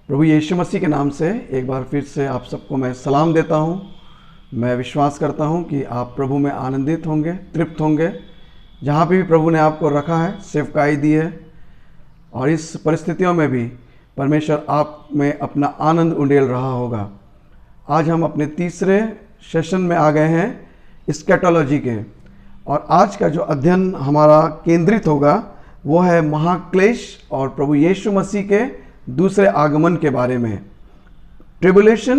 प्रभु यीशु मसीह के नाम से एक बार फिर से आप सबको मैं सलाम देता हूं। मैं विश्वास करता हूं कि आप प्रभु में आनंदित होंगे, तृप्त होंगे। जहां पे भी प्रभु ने आपको रखा है, सेवकाई दी है, और इस परिस्थितियों में भी परमेश्वर आप में अपना आनंद उंडेल रहा होगा। आज हम अपने तीसरे सेशन में आ गए हैं एस्कैटोलॉजी के, और आज का जो अध्ययन हमारा केंद्रित होगा वो है महाक्लेश और प्रभु यीशु मसीह के दूसरे आगमन के बारे में। Tribulation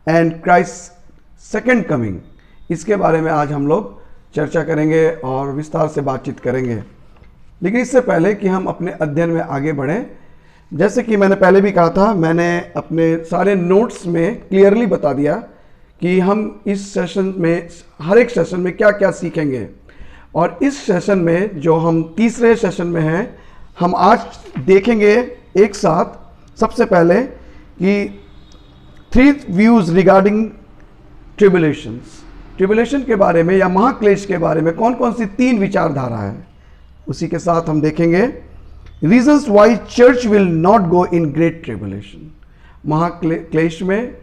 and Christ second coming, इसके बारे में आज हम लोग चर्चा करेंगे और विस्तार से बातचीत करेंगे। लेकिन इससे पहले कि हम अपने अध्ययन में आगे बढ़ें, जैसे कि मैंने पहले भी कहा था, मैंने अपने सारे नोट्स में क्लियरली बता दिया कि हम इस सेशन में, हर एक सेशन में क्या क्या सीखेंगे। और इस सेशन में, जो हम तीसरे सेशन में हैं, हम आज देखेंगे एक साथ सबसे पहले कि 3 व्यूज रिगार्डिंग ट्रिबुलेशन के बारे में या महाक्लेश के बारे में कौन कौन सी 3 विचारधारा है। उसी के साथ हम देखेंगे reasons why church will not go in great tribulation. महाक्लेश में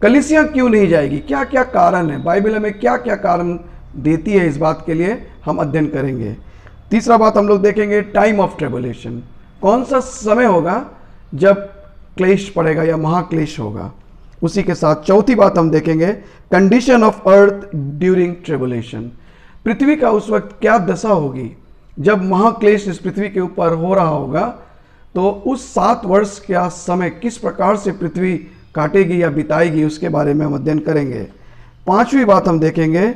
कलीसियां क्यों नहीं जाएगी, क्या क्या कारण है, बाइबल हमें क्या क्या कारण देती है, इस बात के लिए हम अध्ययन करेंगे। तीसरा बात हम लोग देखेंगे टाइम ऑफ ट्रिबुलेशन, कौन सा समय होगा जब क्लेश पड़ेगा या महाक्लेश होगा। उसी के साथ चौथी बात हम देखेंगे condition of earth during tribulation, पृथ्वी का उस वक्त क्या दशा होगी जब महाक्लेश इस पृथ्वी के ऊपर हो रहा होगा। तो उस 7 वर्ष का समय किस प्रकार से पृथ्वी काटेगी या बिताएगी, उसके बारे में हम अध्ययन करेंगे। पांचवी बात हम देखेंगे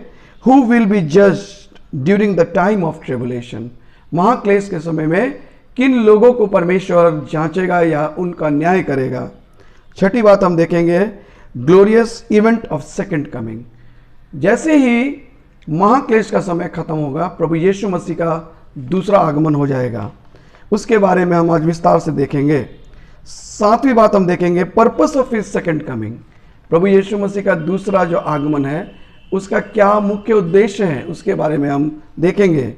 who will be judged during the time of tribulation, महाक्लेश के समय में किन लोगों को परमेश्वर जांचेगा या उनका न्याय करेगा। छठी बात हम देखेंगे glorious event of second coming, जैसे ही महाक्लेश का समय खत्म होगा प्रभु यीशु मसीह का दूसरा आगमन हो जाएगा, उसके बारे में हम आज विस्तार से देखेंगे। सातवीं बात हम देखेंगे purpose of his second coming, प्रभु यीशु मसीह का दूसरा जो आगमन है उसका क्या मुख्य उद्देश्य है, उसके बारे में हम देखेंगे।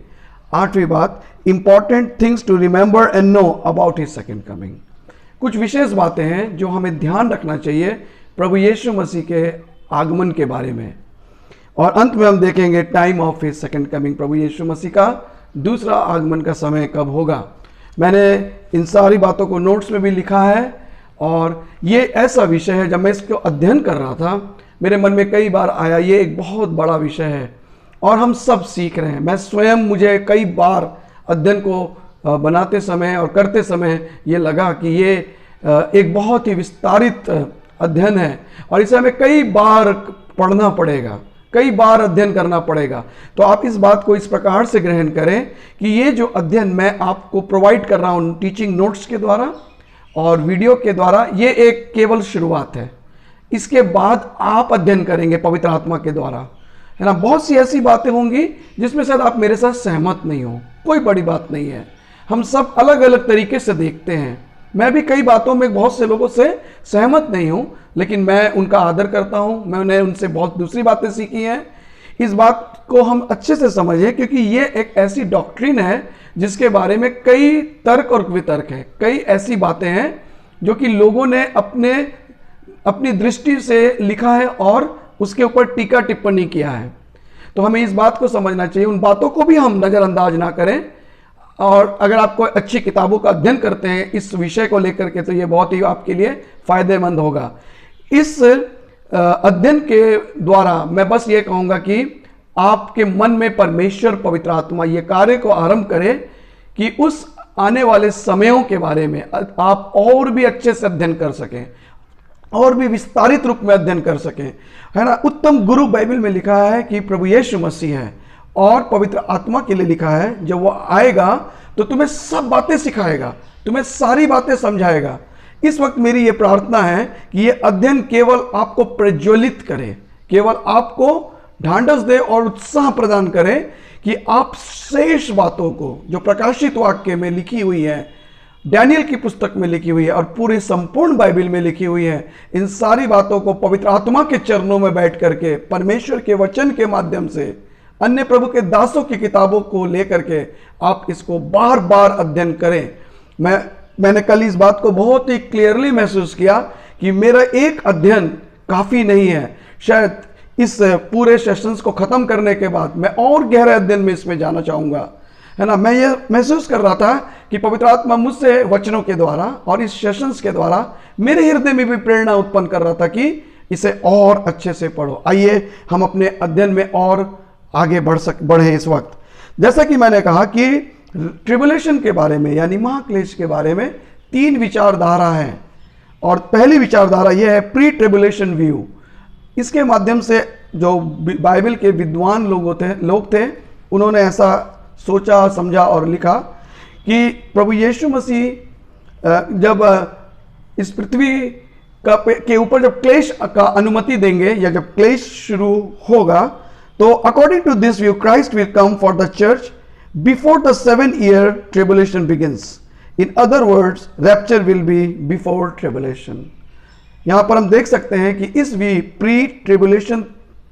आठवीं बात important things to remember and know about his second coming, कुछ विशेष बातें हैं जो हमें ध्यान रखना चाहिए प्रभु यीशु मसीह के आगमन के बारे में। और अंत में हम देखेंगे time of his second coming, प्रभु यीशु मसीह का दूसरा आगमन का समय कब होगा। मैंने इन सारी बातों को नोट्स में भी लिखा है, और ये ऐसा विषय है, जब मैं इसको अध्ययन कर रहा था मेरे मन में कई बार आया ये एक बहुत बड़ा विषय है और हम सब सीख रहे हैं। मैं स्वयं, मुझे कई बार अध्ययन को बनाते समय और करते समय ये लगा कि ये एक बहुत ही विस्तारित अध्ययन है और इसे हमें कई बार पढ़ना पड़ेगा, कई बार अध्ययन करना पड़ेगा। तो आप इस बात को इस प्रकार से ग्रहण करें कि ये जो अध्ययन मैं आपको प्रोवाइड कर रहा हूँ टीचिंग नोट्स के द्वारा और वीडियो के द्वारा, ये एक केवल शुरुआत है। इसके बाद आप अध्ययन करेंगे पवित्र आत्मा के द्वारा, है ना। बहुत सी ऐसी बातें होंगी जिसमें शायद आप मेरे साथ सहमत नहीं हो, कोई बड़ी बात नहीं है। हम सब अलग अलग तरीके से देखते हैं। मैं भी कई बातों में बहुत से लोगों से सहमत नहीं हूं, लेकिन मैं उनका आदर करता हूं। मैंने उनसे बहुत दूसरी बातें सीखी हैं। इस बात को हम अच्छे से समझें, क्योंकि ये एक ऐसी डॉक्ट्रिन है जिसके बारे में कई तर्क और वितर्क हैं। कई ऐसी बातें हैं जो कि लोगों ने अपनी दृष्टि से लिखा है और उसके ऊपर टीका टिप्पणी किया है। तो हमें इस बात को समझना चाहिए, उन बातों को भी हम नज़रअंदाज ना करें। और अगर आप कोई अच्छी किताबों का अध्ययन करते हैं इस विषय को लेकर के, तो ये बहुत ही आपके लिए फायदेमंद होगा। इस अध्ययन के द्वारा मैं बस ये कहूँगा कि आपके मन में परमेश्वर पवित्र आत्मा ये कार्य को आरंभ करे कि उस आने वाले समयों के बारे में आप और भी अच्छे से अध्ययन कर सकें और भी विस्तारित रूप में अध्ययन कर सकें, है ना। उत्तम गुरु बाइबल में लिखा है कि प्रभु यीशु मसीह है, और पवित्र आत्मा के लिए लिखा है जब वो आएगा तो तुम्हें सब बातें सिखाएगा, तुम्हें सारी बातें समझाएगा। इस वक्त मेरी ये प्रार्थना है कि ये अध्ययन केवल आपको प्रज्वलित करे, केवल आपको ढांढस दे और उत्साह प्रदान करे कि आप शेष बातों को जो प्रकाशित वाक्य में लिखी हुई है, डैनियल की पुस्तक में लिखी हुई है और पूरी संपूर्ण बाइबल में लिखी हुई है, इन सारी बातों को पवित्र आत्मा के चरणों में बैठ करके परमेश्वर के वचन के माध्यम से अन्य प्रभु के दासों की किताबों को लेकर के आप इसको बार बार अध्ययन करें। मैं मैंने कल इस बात को बहुत ही क्लियरली महसूस किया कि मेरा एक अध्ययन काफी नहीं है। शायद इस पूरे सेशंस को खत्म करने के बाद मैं और गहरे अध्ययन में इसमें जाना चाहूंगा, है ना। मैं ये महसूस कर रहा था कि पवित्र आत्मा मुझसे वचनों के द्वारा और इस सेशंस के द्वारा मेरे हृदय में भी प्रेरणा उत्पन्न कर रहा था कि इसे और अच्छे से पढ़ो। आइए हम अपने अध्ययन में और आगे बढ़े। इस वक्त जैसा कि मैंने कहा कि ट्रिबुलेशन के बारे में यानी महाक्लेश के बारे में 3 विचारधारा हैं। और पहली विचारधारा यह है प्री ट्रिबुलेशन व्यू। इसके माध्यम से जो बाइबल के विद्वान लोग थे उन्होंने ऐसा सोचा, समझा और लिखा कि प्रभु यीशु मसीह जब इस पृथ्वी के ऊपर जब क्लेश का अनुमति देंगे या जब क्लेश शुरू होगा, तो according to this view Christ will come for the church before the 7-year tribulation begins. In other words rapture will be before tribulation. यहां पर हम देख सकते हैं कि इस प्री ट्रिबुलेशन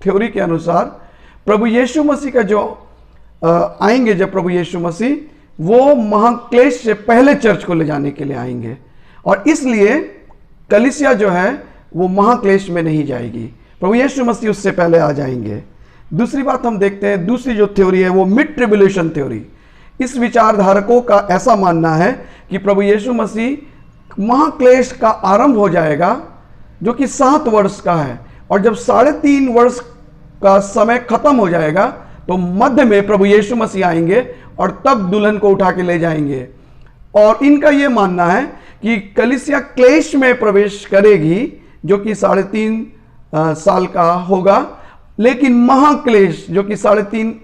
थ्योरी के अनुसार प्रभु यीशु मसीह का जो आएंगे, जब प्रभु यीशु मसीह वो महाक्लेश से पहले चर्च को ले जाने के लिए आएंगे, और इसलिए कलीसिया जो है वो महाक्लेश में नहीं जाएगी, प्रभु यीशु मसीह उससे पहले आ जाएंगे। दूसरी बात हम देखते हैं, दूसरी जो थ्योरी है वो मिड ट्रिबुलेशन थ्योरी। इस विचारधारकों का ऐसा मानना है कि प्रभु यीशु मसीह महाक्लेश का आरंभ हो जाएगा जो कि 7 वर्ष का है, और जब 3.5 वर्ष का समय खत्म हो जाएगा तो मध्य में प्रभु यीशु मसीह आएंगे और तब दुल्हन को उठा के ले जाएंगे। और इनका यह मानना है कि कलीसिया क्लेश में प्रवेश करेगी जो कि 3.5 साल का होगा, लेकिन महाक्लेश जो कि 3.5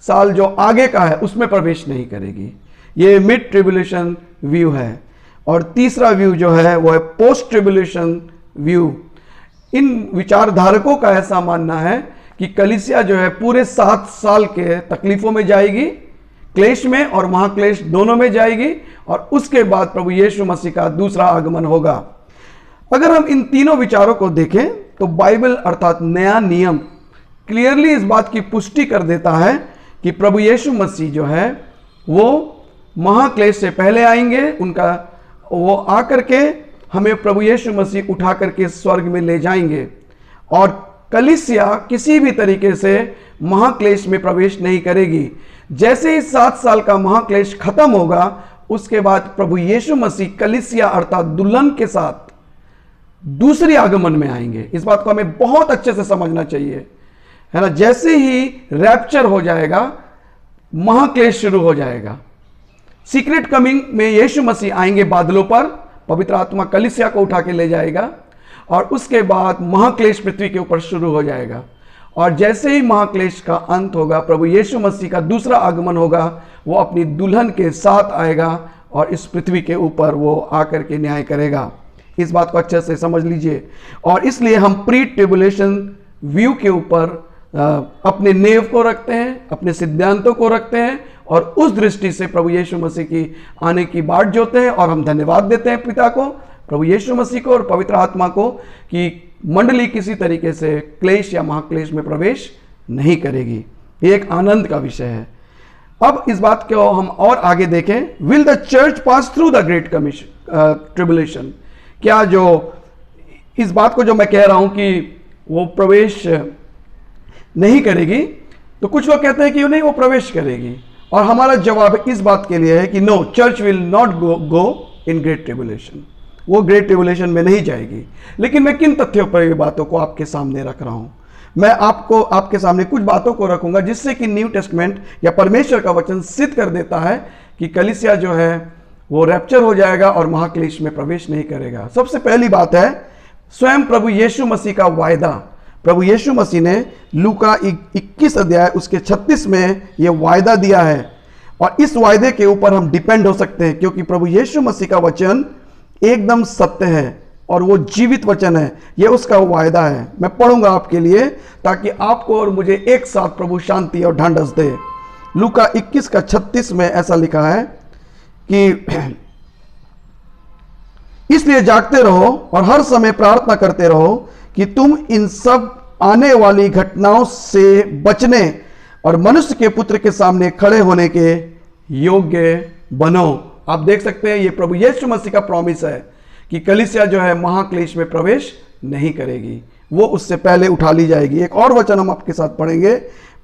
साल जो आगे का है उसमें प्रवेश नहीं करेगी। ये मिड ट्रिबुलेशन व्यू है। और तीसरा व्यू जो है वो है पोस्ट ट्रिबुलेशन व्यू। इन विचारधारकों का ऐसा मानना है कि कलीसिया जो है पूरे 7 साल के तकलीफों में जाएगी, क्लेश में और महाक्लेश दोनों में जाएगी, और उसके बाद प्रभु यीशु मसीह का दूसरा आगमन होगा। अगर हम इन तीनों विचारों को देखें तो बाइबल अर्थात नया नियम क्लियरली इस बात की पुष्टि कर देता है कि प्रभु यीशु मसीह जो है वो महाक्लेश से पहले आएंगे। वो आकर के हमें प्रभु यीशु मसीह उठा करके स्वर्ग में ले जाएंगे, और कलीसिया किसी भी तरीके से महाक्लेश में प्रवेश नहीं करेगी। जैसे ही 7 साल का महाक्लेश खत्म होगा उसके बाद प्रभु यीशु मसीह कलीसिया अर्थात दुल्हन के साथ दूसरी आगमन में आएंगे। इस बात को हमें बहुत अच्छे से समझना चाहिए, है ना। जैसे ही रैप्चर हो जाएगा महाक्लेश शुरू हो जाएगा। सीक्रेट कमिंग में यीशु मसीह आएंगे बादलों पर, पवित्र आत्मा कलीसिया को उठा के ले जाएगा, और उसके बाद महाक्लेश पृथ्वी के ऊपर शुरू हो जाएगा। और जैसे ही महाक्लेश का अंत होगा प्रभु यीशु मसीह का दूसरा आगमन होगा, वो अपनी दुल्हन के साथ आएगा और इस पृथ्वी के ऊपर वो आकर के न्याय करेगा। इस बात को अच्छे से समझ लीजिए। और इसलिए हम प्री ट्रिबुलेशन व्यू के ऊपर अपने नेव को रखते हैं, अपने सिद्धांतों को रखते हैं, और उस दृष्टि से प्रभु यीशु मसीह की आने की बाट जोते हैं। और हम धन्यवाद देते हैं पिता को, प्रभु यीशु मसीह को और पवित्र आत्मा को कि मंडली किसी तरीके से क्लेश या महाक्लेश में प्रवेश नहीं करेगी। ये एक आनंद का विषय है। अब इस बात को हम और आगे देखें, will the church pass through the great tribulation. क्या जो इस बात को जो मैं कह रहा हूं कि वो प्रवेश नहीं करेगी, तो कुछ लोग कहते हैं कि नहीं वो प्रवेश करेगी, और हमारा जवाब इस बात के लिए है कि no, church will not go in great tribulation. वो ग्रेट ट्रिबुलेशन में नहीं जाएगी। लेकिन मैं किन तथ्यों पर ये बातों को आपके सामने रख रहा हूं? मैं आपके सामने कुछ बातों को रखूंगा जिससे कि न्यू टेस्टमेंट या परमेश्वर का वचन सिद्ध कर देता है कि कलीसिया जो है वो रैप्चर हो जाएगा और महाक्लेश में प्रवेश नहीं करेगा। सबसे पहली बात है स्वयं प्रभु यीशु मसीह का वायदा। प्रभु यीशु मसीह ने लूका 21 अध्याय उसके 36 में ये वायदा दिया है, और इस वायदे के ऊपर हम डिपेंड हो सकते हैं, क्योंकि प्रभु यीशु मसीह का वचन एकदम सत्य है और वो जीवित वचन है। ये उसका वायदा है। मैं पढ़ूंगा आपके लिए ताकि आपको और मुझे एक साथ प्रभु शांति और ढांढस दे। लूका 21 का 36 में ऐसा लिखा है कि इसलिए जागते रहो और हर समय प्रार्थना करते रहो कि तुम इन सब आने वाली घटनाओं से बचने और मनुष्य के पुत्र के सामने खड़े होने के योग्य बनो। आप देख सकते हैं ये प्रभु यीशु मसीह का प्रॉमिस है कि कलीसिया जो है महाक्लेश में प्रवेश नहीं करेगी, वो उससे पहले उठा ली जाएगी। एक और वचन हम आपके साथ पढ़ेंगे,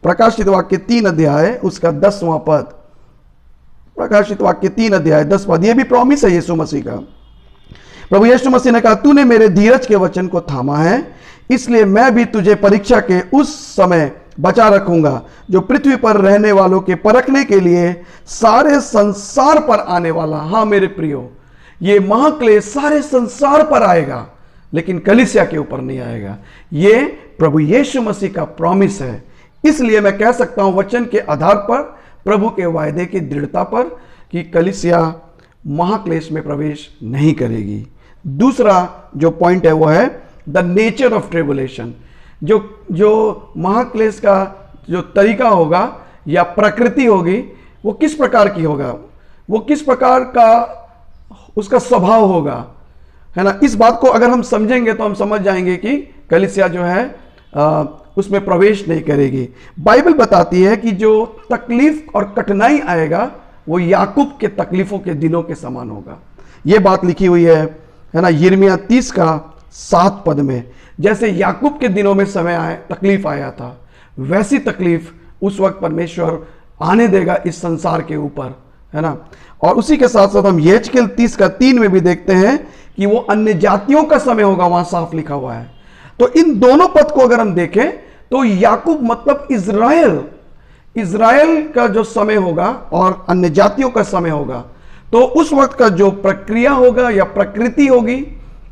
प्रकाशित वाक्य 3 अध्याय उसका 10वां पद। प्रकाशित वाक्य 3 अध्याय 10 पद, ये भी प्रॉमिस है यीशु मसीह का। प्रभु यीशु मसीह ने कहा, तूने मेरे धीरज के वचन को थामा है, इसलिए मैं भी तुझे परीक्षा के उस समय बचा रखूंगा जो पृथ्वी पर रहने वालों के परखने के लिए सारे संसार पर आने वाला। हाँ मेरे प्रियो, ये महाक्लेश सारे संसार पर आएगा, लेकिन कलीसिया के ऊपर नहीं आएगा। ये प्रभु यीशु मसीह का प्रॉमिस है। इसलिए मैं कह सकता हूं वचन के आधार पर, प्रभु के वायदे की दृढ़ता पर, कि कलीसिया महाक्लेश में प्रवेश नहीं करेगी। दूसरा जो पॉइंट है वो है द नेचर ऑफ ट्रिबुलेशन। जो महाक्लेश का जो तरीका होगा या प्रकृति होगी, वो किस प्रकार की होगा, वो किस प्रकार का उसका स्वभाव होगा, है ना। इस बात को अगर हम समझेंगे तो हम समझ जाएंगे कि कलीसिया जो है उसमें प्रवेश नहीं करेगी। बाइबल बताती है कि जो तकलीफ और कठिनाई आएगा वो याकूब के तकलीफों के दिनों के समान होगा। ये बात लिखी हुई है ना, यिर्मयाह 30 का 7 पद में। जैसे याकूब के दिनों में तकलीफ आया था, वैसी तकलीफ उस वक्त परमेश्वर आने देगा इस संसार के ऊपर, है ना। और उसी के साथ साथ हम यहेजकेल 30 का 3 में भी देखते हैं कि वो अन्य जातियों का समय होगा, वहां साफ लिखा हुआ है। तो इन दोनों पद को अगर हम देखें तो याकूब मतलब इज़राइल का जो समय होगा और अन्य जातियों का समय होगा। तो उस वक्त का जो प्रक्रिया होगा या प्रकृति होगी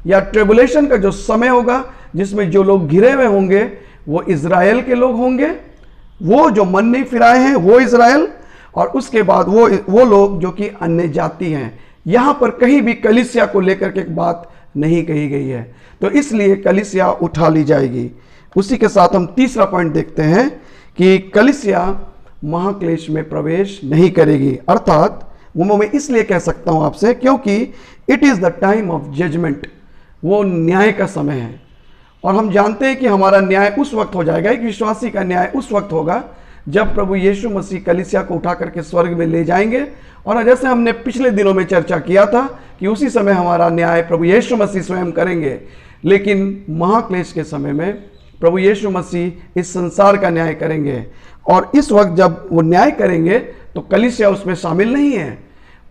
या ट्रिबुलेशन का जो समय होगा, जिसमें जो लोग घिरे हुए होंगे वो इज़राइल के लोग होंगे, वो जो मन नहीं फिराए हैं वो इज़राइल, और उसके बाद वो लोग जो कि अन्य जाति हैं। यहां पर कहीं भी कलीसिया को लेकर के एक बात नहीं कही गई है, तो इसलिए कलीसिया उठा ली जाएगी। उसी के साथ हम तीसरा पॉइंट देखते हैं कि कलीसिया महाक्लेश में प्रवेश नहीं करेगी। अर्थात वो मैं इसलिए कह सकता हूं आपसे क्योंकि it is the time of judgment, वो न्याय का समय है। और हम जानते हैं कि हमारा न्याय उस वक्त हो जाएगा, एक विश्वासी का न्याय उस वक्त होगा जब प्रभु यीशु मसीह कलीसिया को उठा करके स्वर्ग में ले जाएंगे। और जैसे हमने पिछले दिनों में चर्चा किया था कि उसी समय हमारा न्याय प्रभु यीशु मसीह स्वयं करेंगे, लेकिन महाक्लेश के समय में प्रभु यीशु मसीह इस संसार का न्याय करेंगे। और इस वक्त जब वो न्याय करेंगे तो कलीसिया उसमें शामिल नहीं है।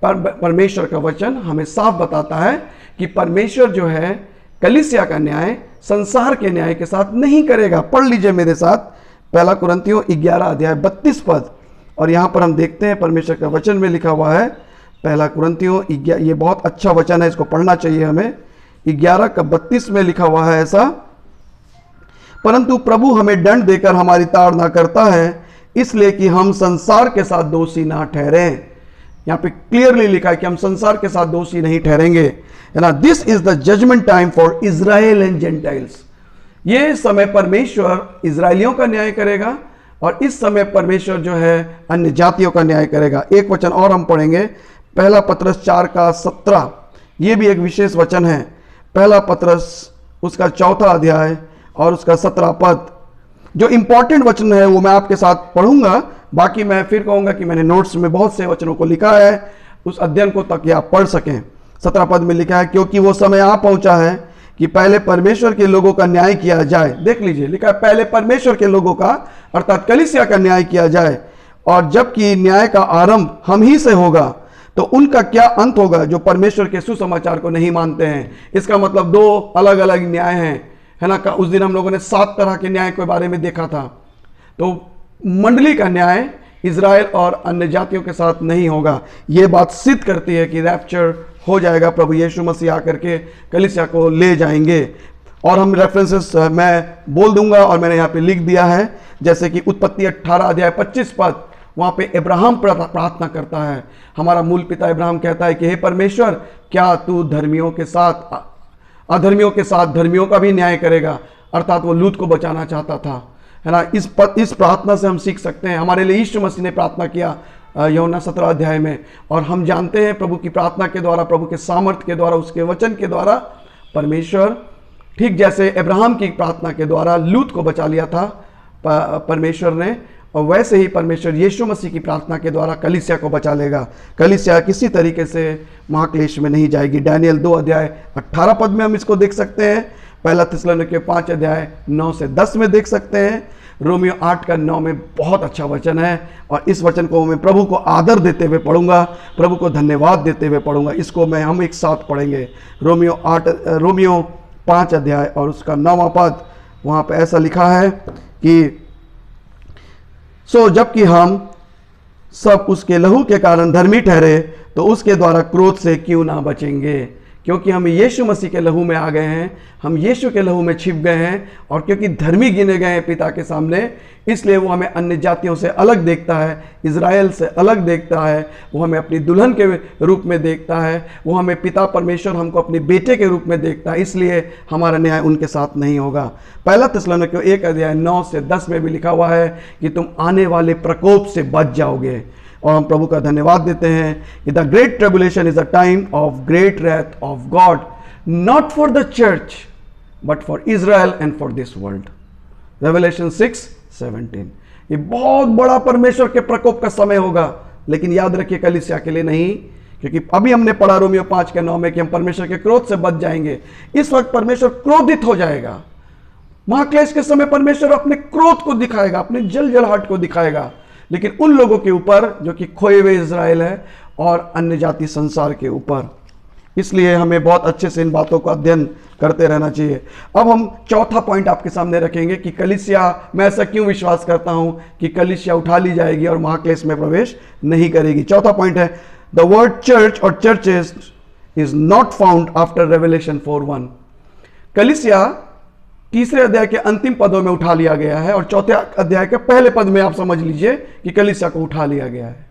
परमेश्वर का वचन हमें साफ बताता है कि परमेश्वर जो है कलीसिया का न्याय संसार के न्याय के साथ नहीं करेगा। पढ़ लीजिए मेरे साथ 1 कुरिन्थियों 11 अध्याय 32 पद। और यहाँ पर हम देखते हैं परमेश्वर का वचन में लिखा हुआ है 1 कुरिन्थियों 11, ये बहुत अच्छा वचन है, इसको पढ़ना चाहिए हमें। 11 का 32 में लिखा हुआ है ऐसा, परंतु प्रभु हमें दंड देकर हमारी ताड़ना करता है, इसलिए कि हम संसार के साथ दोषी ना ठहरे। यहाँ पे क्लियरली लिखा है कि हम संसार के साथ दोषी नहीं ठहरेंगे, है ना। This is the judgment time for Israel and Gentiles. ये समय परमेश्वर इज़राइलियों का न्याय करेगा और इस समय परमेश्वर जो है अन्य जातियों का न्याय करेगा। एक वचन और हम पढ़ेंगे 1 पतरस 4 का 17, ये भी एक विशेष वचन है। 1 पतरस उसका 4 अध्याय और उसका 17 पद। जो इंपॉर्टेंट वचन है वो मैं आपके साथ पढ़ूंगा, बाकी मैं फिर कहूंगा कि मैंने नोट्स में बहुत से वचनों को लिखा है, उस अध्ययन को ताकि आप पढ़ सकें। 17 पद में लिखा है, क्योंकि वो समय आ पहुंचा है कि पहले परमेश्वर के लोगों का न्याय किया जाए। देख लीजिए, लिखा है पहले परमेश्वर के लोगों का अर्थात कलीसिया का न्याय किया जाए, और जबकि न्याय का आरंभ हम ही से होगा तो उनका क्या अंत होगा जो परमेश्वर के सुसमाचार को नहीं मानते हैं। इसका मतलब 2 अलग अलग न्याय हैं, है ना। उस दिन हम लोगों ने 7 तरह के न्याय के बारे में देखा था। तो मंडली का न्याय इज़राइल और अन्य जातियों के साथ नहीं होगा। ये बात सिद्ध करती है कि रैप्चर हो जाएगा, प्रभु यीशु मसीह आकर के कलीसिया को ले जाएंगे। और हम रेफरेंसेस मैं बोल दूंगा और मैंने यहाँ पे लिख दिया है, जैसे कि उत्पत्ति 18 अध्याय 25 पद, वहाँ पे अब्राहम प्रार्थना करता है। हमारा मूल पिता अब्राहम कहता है कि हे परमेश्वर, क्या तू धर्मियों के साथ अधर्मियों के साथ धर्मियों का भी न्याय करेगा। अर्थात वो लूत को बचाना चाहता था, है ना। इस प्रार्थना से हम सीख सकते हैं। हमारे लिए यीशु मसीह ने प्रार्थना किया यूहन्ना 17 अध्याय में, और हम जानते हैं प्रभु की प्रार्थना के द्वारा, प्रभु के सामर्थ्य के द्वारा, उसके वचन के द्वारा परमेश्वर ठीक जैसे अब्राहम की प्रार्थना के द्वारा लूत को बचा लिया था परमेश्वर ने, और वैसे ही परमेश्वर यीशु मसीह की प्रार्थना के द्वारा कलीसिया को बचा लेगा। कलीसिया किसी तरीके से महाक्लेश में नहीं जाएगी। डैनियल 2 अध्याय 18 पद में हम इसको देख सकते हैं। पहला थिस्सलुनीके 5 अध्याय 9 से 10 में देख सकते हैं। रोमियो 8 का 9 में बहुत अच्छा वचन है, और इस वचन को मैं प्रभु को आदर देते हुए पढ़ूंगा, प्रभु को धन्यवाद देते हुए पढ़ूंगा। इसको हम एक साथ पढ़ेंगे। रोमियो 5 अध्याय और उसका 9वां पद, वहाँ पे ऐसा लिखा है कि सो जबकि हम सब उसके लहू के कारण धर्मी ठहरे, तो उसके द्वारा क्रोध से क्यों ना बचेंगे। क्योंकि हम यीशु मसीह के लहू में आ गए हैं, हम यीशु के लहू में छिप गए हैं, और क्योंकि धर्मी गिने गए हैं पिता के सामने, इसलिए वो हमें अन्य जातियों से अलग देखता है, इज़राइल से अलग देखता है। वो हमें अपनी दुल्हन के रूप में देखता है, वो हमें पिता परमेश्वर हमको अपने बेटे के रूप में देखता है। इसलिए हमारा न्याय उनके साथ नहीं होगा। पहला थिस्सलुनीके 1 अध्याय 9 से 10 में भी लिखा हुआ है कि तुम आने वाले प्रकोप से बच जाओगे। और हम प्रभु का धन्यवाद देते हैं कि the great tribulation is a time of great Wraith of God, not for the church but for Israel and for this world. Revelation 6:17। ये बहुत बड़ा परमेश्वर के प्रकोप का समय होगा, लेकिन याद रखिए कलीसिया के लिए नहीं, क्योंकि अभी हमने पढ़ा रोमियो 5 के 9 में कि हम परमेश्वर के क्रोध से बच जाएंगे। इस वक्त परमेश्वर क्रोधित हो जाएगा। महाक्लेश के समय परमेश्वर अपने क्रोध को दिखाएगा, अपने जलजलाहट को दिखाएगा, लेकिन उन लोगों के ऊपर जो कि खोए हुए इज़राइल है और अन्य जाति संसार के ऊपर। इसलिए हमें बहुत अच्छे से इन बातों का अध्ययन करते रहना चाहिए। अब हम चौथा पॉइंट आपके सामने रखेंगे कि कलीसिया, मैं ऐसा क्यों विश्वास करता हूं कि कलीसिया उठा ली जाएगी और महाक्लेश में प्रवेश नहीं करेगी। चौथा पॉइंट है, द वर्ड चर्च और churches is not found after revelation 4:1। कलीसिया तीसरे अध्याय के अंतिम पदों में उठा लिया गया है, और चौथे अध्याय के पहले पद में आप समझ लीजिए कि कलीसिया को उठा लिया गया है।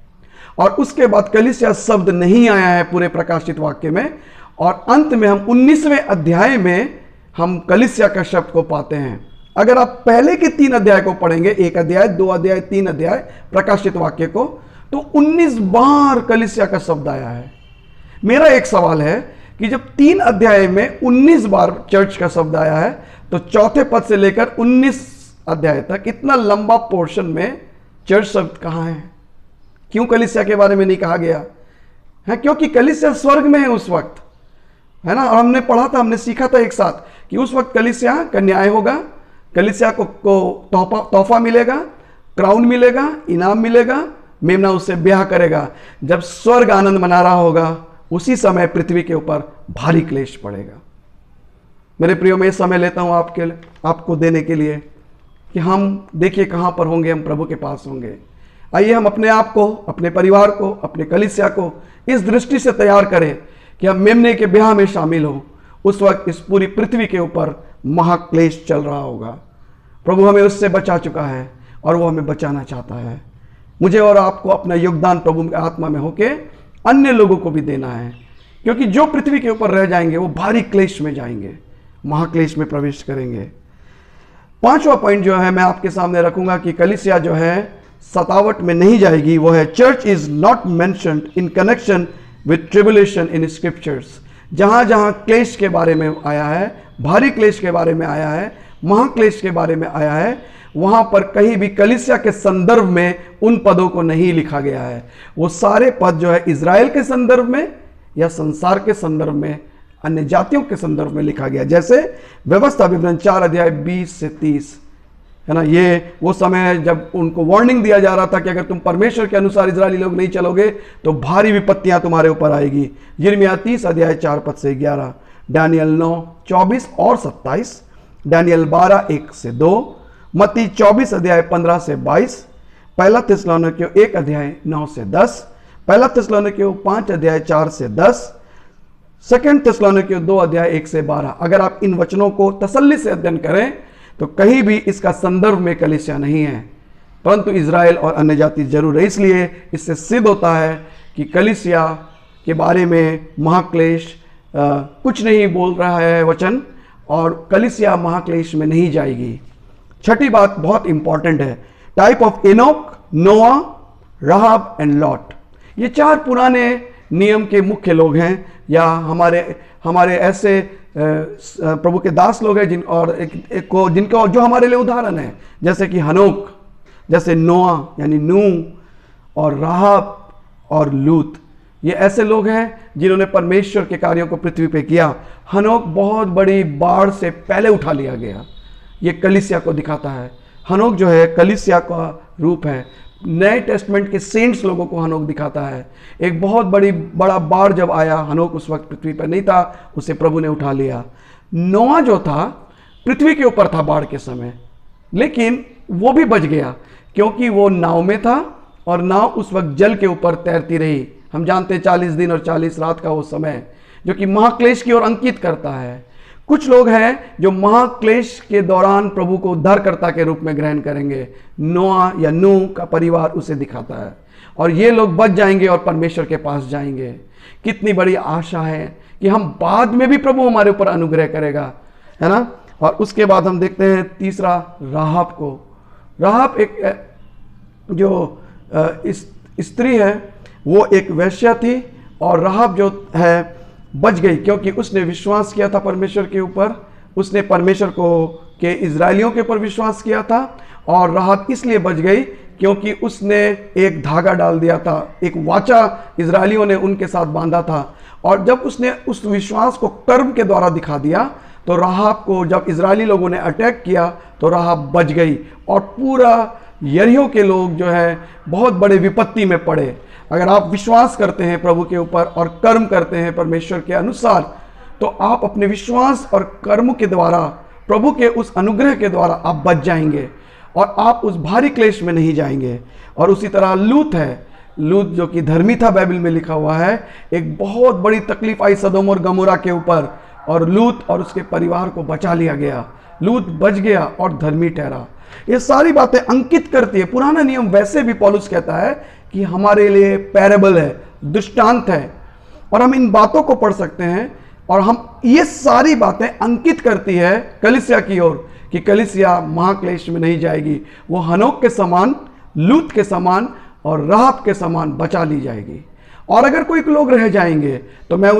और उसके बाद कलीसिया शब्द नहीं आया है पूरे प्रकाशित वाक्य में, और अंत में हम 19वें अध्याय में हम कलीसिया का शब्द को पाते हैं। अगर आप पहले के 3 अध्याय को पढ़ेंगे, 1 अध्याय 2 अध्याय 3 अध्याय प्रकाशित वाक्य को, तो 19 बार कलीसिया का शब्द आया है। मेरा एक सवाल है कि जब 3 अध्याय में 19 बार चर्च का शब्द आया है, तो चौथे पद से लेकर 19 अध्याय तक इतना लंबा पोर्शन में चर्च शब्द कहां है? क्यों कलीसिया के बारे में नहीं कहा गया है? क्योंकि कलीसिया स्वर्ग में है उस वक्त, है ना। और हमने पढ़ा था, हमने सीखा था एक साथ कि उस वक्त कलीसिया का न्याय होगा, कलीसिया को तोहफा मिलेगा, क्राउन मिलेगा, इनाम मिलेगा, मेमना उससे ब्याह करेगा। जब स्वर्ग आनंद मना रहा होगा, उसी समय पृथ्वी के ऊपर भारी क्लेश पड़ेगा। मेरे प्रियो, मैं समय लेता हूं आपको देने के लिए कि हम देखिए कहां पर होंगे, हम प्रभु के पास होंगे। आइए हम अपने आप को, अपने परिवार को, अपने कलीसिया को इस दृष्टि से तैयार करें कि हम मेमने के ब्याह में शामिल हों। उस वक्त इस पूरी पृथ्वी के ऊपर महाक्लेश चल रहा होगा। प्रभु हमें उससे बचा चुका है और वो हमें बचाना चाहता है। मुझे और आपको अपना योगदान प्रभु की आत्मा में होके अन्य लोगों को भी देना है, क्योंकि जो पृथ्वी के ऊपर रह जाएंगे वो भारी क्लेश में जाएंगे, महाक्लेश में प्रवेश करेंगे। 5वां पॉइंट जो है मैं आपके सामने रखूंगा कि कलीसिया जो है सतावट में नहीं जाएगी, वो है church is not mentioned in connection with tribulation in scriptures. जहां जहां क्लेश के बारे में आया है, भारी क्लेश के बारे में आया है, महाक्लेश के बारे में आया है, वहां पर कहीं भी कलीसिया के संदर्भ में उन पदों को नहीं लिखा गया है। वो सारे पद जो है इज़राइल के संदर्भ में या संसार के संदर्भ में, अन्य जातियों के संदर्भ में लिखा गया। जैसे व्यवस्था विवरण 4 अध्याय 20 से 30, है ना। ये वो समय है जब उनको वार्निंग दिया जा रहा था कि अगर तुम परमेश्वर के अनुसार इजरायली लोग नहीं चलोगे तो भारी विपत्तियां तुम्हारे ऊपर आएगी। यिर्मयाह 30 अध्याय 4 पद से 11, दानियल 9 24 और 27, दानियल 12 1 से 2, मत्ती 24 अध्याय 15 से 22, पहला थिस्सलुनीकियों 1 अध्याय 9 से 10, पहला थिस्सलुनीकियों 5 अध्याय 4 से 10, सेकंड थिस्सलुनीकियों 2 अध्याय 1 से 12। अगर आप इन वचनों को तसल्ली से अध्ययन करें तो कहीं भी इसका संदर्भ में कलीसिया नहीं है, परंतु इज़राइल और अन्य जाति जरूर है। इसलिए इससे सिद्ध होता है कि कलीसिया के बारे में महाक्लेश कुछ नहीं बोल रहा है वचन, और कलीसिया महाक्लेश में नहीं जाएगी। छठी बात बहुत इंपॉर्टेंट है, टाइप ऑफ एनोक, नोआ, राहाब एंड लॉट। ये 4 पुराने नियम के मुख्य लोग हैं, या हमारे ऐसे प्रभु के दास लोग हैं जिनका जो हमारे लिए उदाहरण है, जैसे कि हनोक। जैसे नोआ यानी नूह और राहब और लूत, ये ऐसे लोग हैं जिन्होंने परमेश्वर के कार्यों को पृथ्वी पे किया। हनोक बहुत बड़ी बाढ़ से पहले उठा लिया गया, ये कलीसिया को दिखाता है। हनोक जो है कलीसिया का रूप है, नए टेस्टमेंट के सेंट्स लोगों को हनोक दिखाता है। एक बहुत बड़ा बाढ़ जब आया, हनोक उस वक्त पृथ्वी पर नहीं था, उसे प्रभु ने उठा लिया। नोआ जो था पृथ्वी के ऊपर था बाढ़ के समय, लेकिन वो भी बच गया क्योंकि वो नाव में था और नाव उस वक्त जल के ऊपर तैरती रही। हम जानते हैं 40 दिन और 40 रात का वो समय जो कि महाक्लेश की ओर अंकित करता है। कुछ लोग हैं जो महाक्लेश के दौरान प्रभु को उद्धारकर्ता के रूप में ग्रहण करेंगे। नोआ या नूह का परिवार उसे दिखाता है, और ये लोग बच जाएंगे और परमेश्वर के पास जाएंगे। कितनी बड़ी आशा है कि हम बाद में भी प्रभु हमारे ऊपर अनुग्रह करेगा, है ना। और उसके बाद हम देखते हैं तीसरा, राहब को। राहब एक जो स्त्री है, वो एक वेश्या थी, और राहब जो है बच गई क्योंकि उसने विश्वास किया था परमेश्वर के ऊपर। उसने परमेश्वर को के इजरायलियों के ऊपर विश्वास किया था, और राहब इसलिए बच गई क्योंकि उसने एक धागा डाल दिया था, एक वाचा इजरायलियों ने उनके साथ बांधा था, और जब उसने उस विश्वास को कर्म के द्वारा दिखा दिया तो राहब को जब इजरायली लोगों ने अटैक किया तो राहब बच गई, और पूरा यरीहो के लोग जो है बहुत बड़े विपत्ति में पड़े। अगर आप विश्वास करते हैं प्रभु के ऊपर और कर्म करते हैं परमेश्वर के अनुसार, तो आप अपने विश्वास और कर्म के द्वारा, प्रभु के उस अनुग्रह के द्वारा आप बच जाएंगे और आप उस भारी क्लेश में नहीं जाएंगे। और उसी तरह लूत है, लूत जो कि धर्मी था, बाइबल में लिखा हुआ है, एक बहुत बड़ी तकलीफ आई सदोम और गमोरा के ऊपर, और लूत और उसके परिवार को बचा लिया गया। लूत बच गया और धर्मी ठहरा। ये सारी बातें अंकित करती है। पुराना नियम वैसे भी पौलुस कहता है कि हमारे लिए पैरेबल है, दृष्टांत है, और हम इन बातों को पढ़ सकते हैं, और हम ये सारी बातें अंकित करती है कलीसिया की ओर कि कलीसिया महाक्लेश में नहीं जाएगी। वो हनोक के समान, लूत के समान और राहब के समान बचा ली जाएगी। और अगर कोई लोग रह जाएंगे तो मैं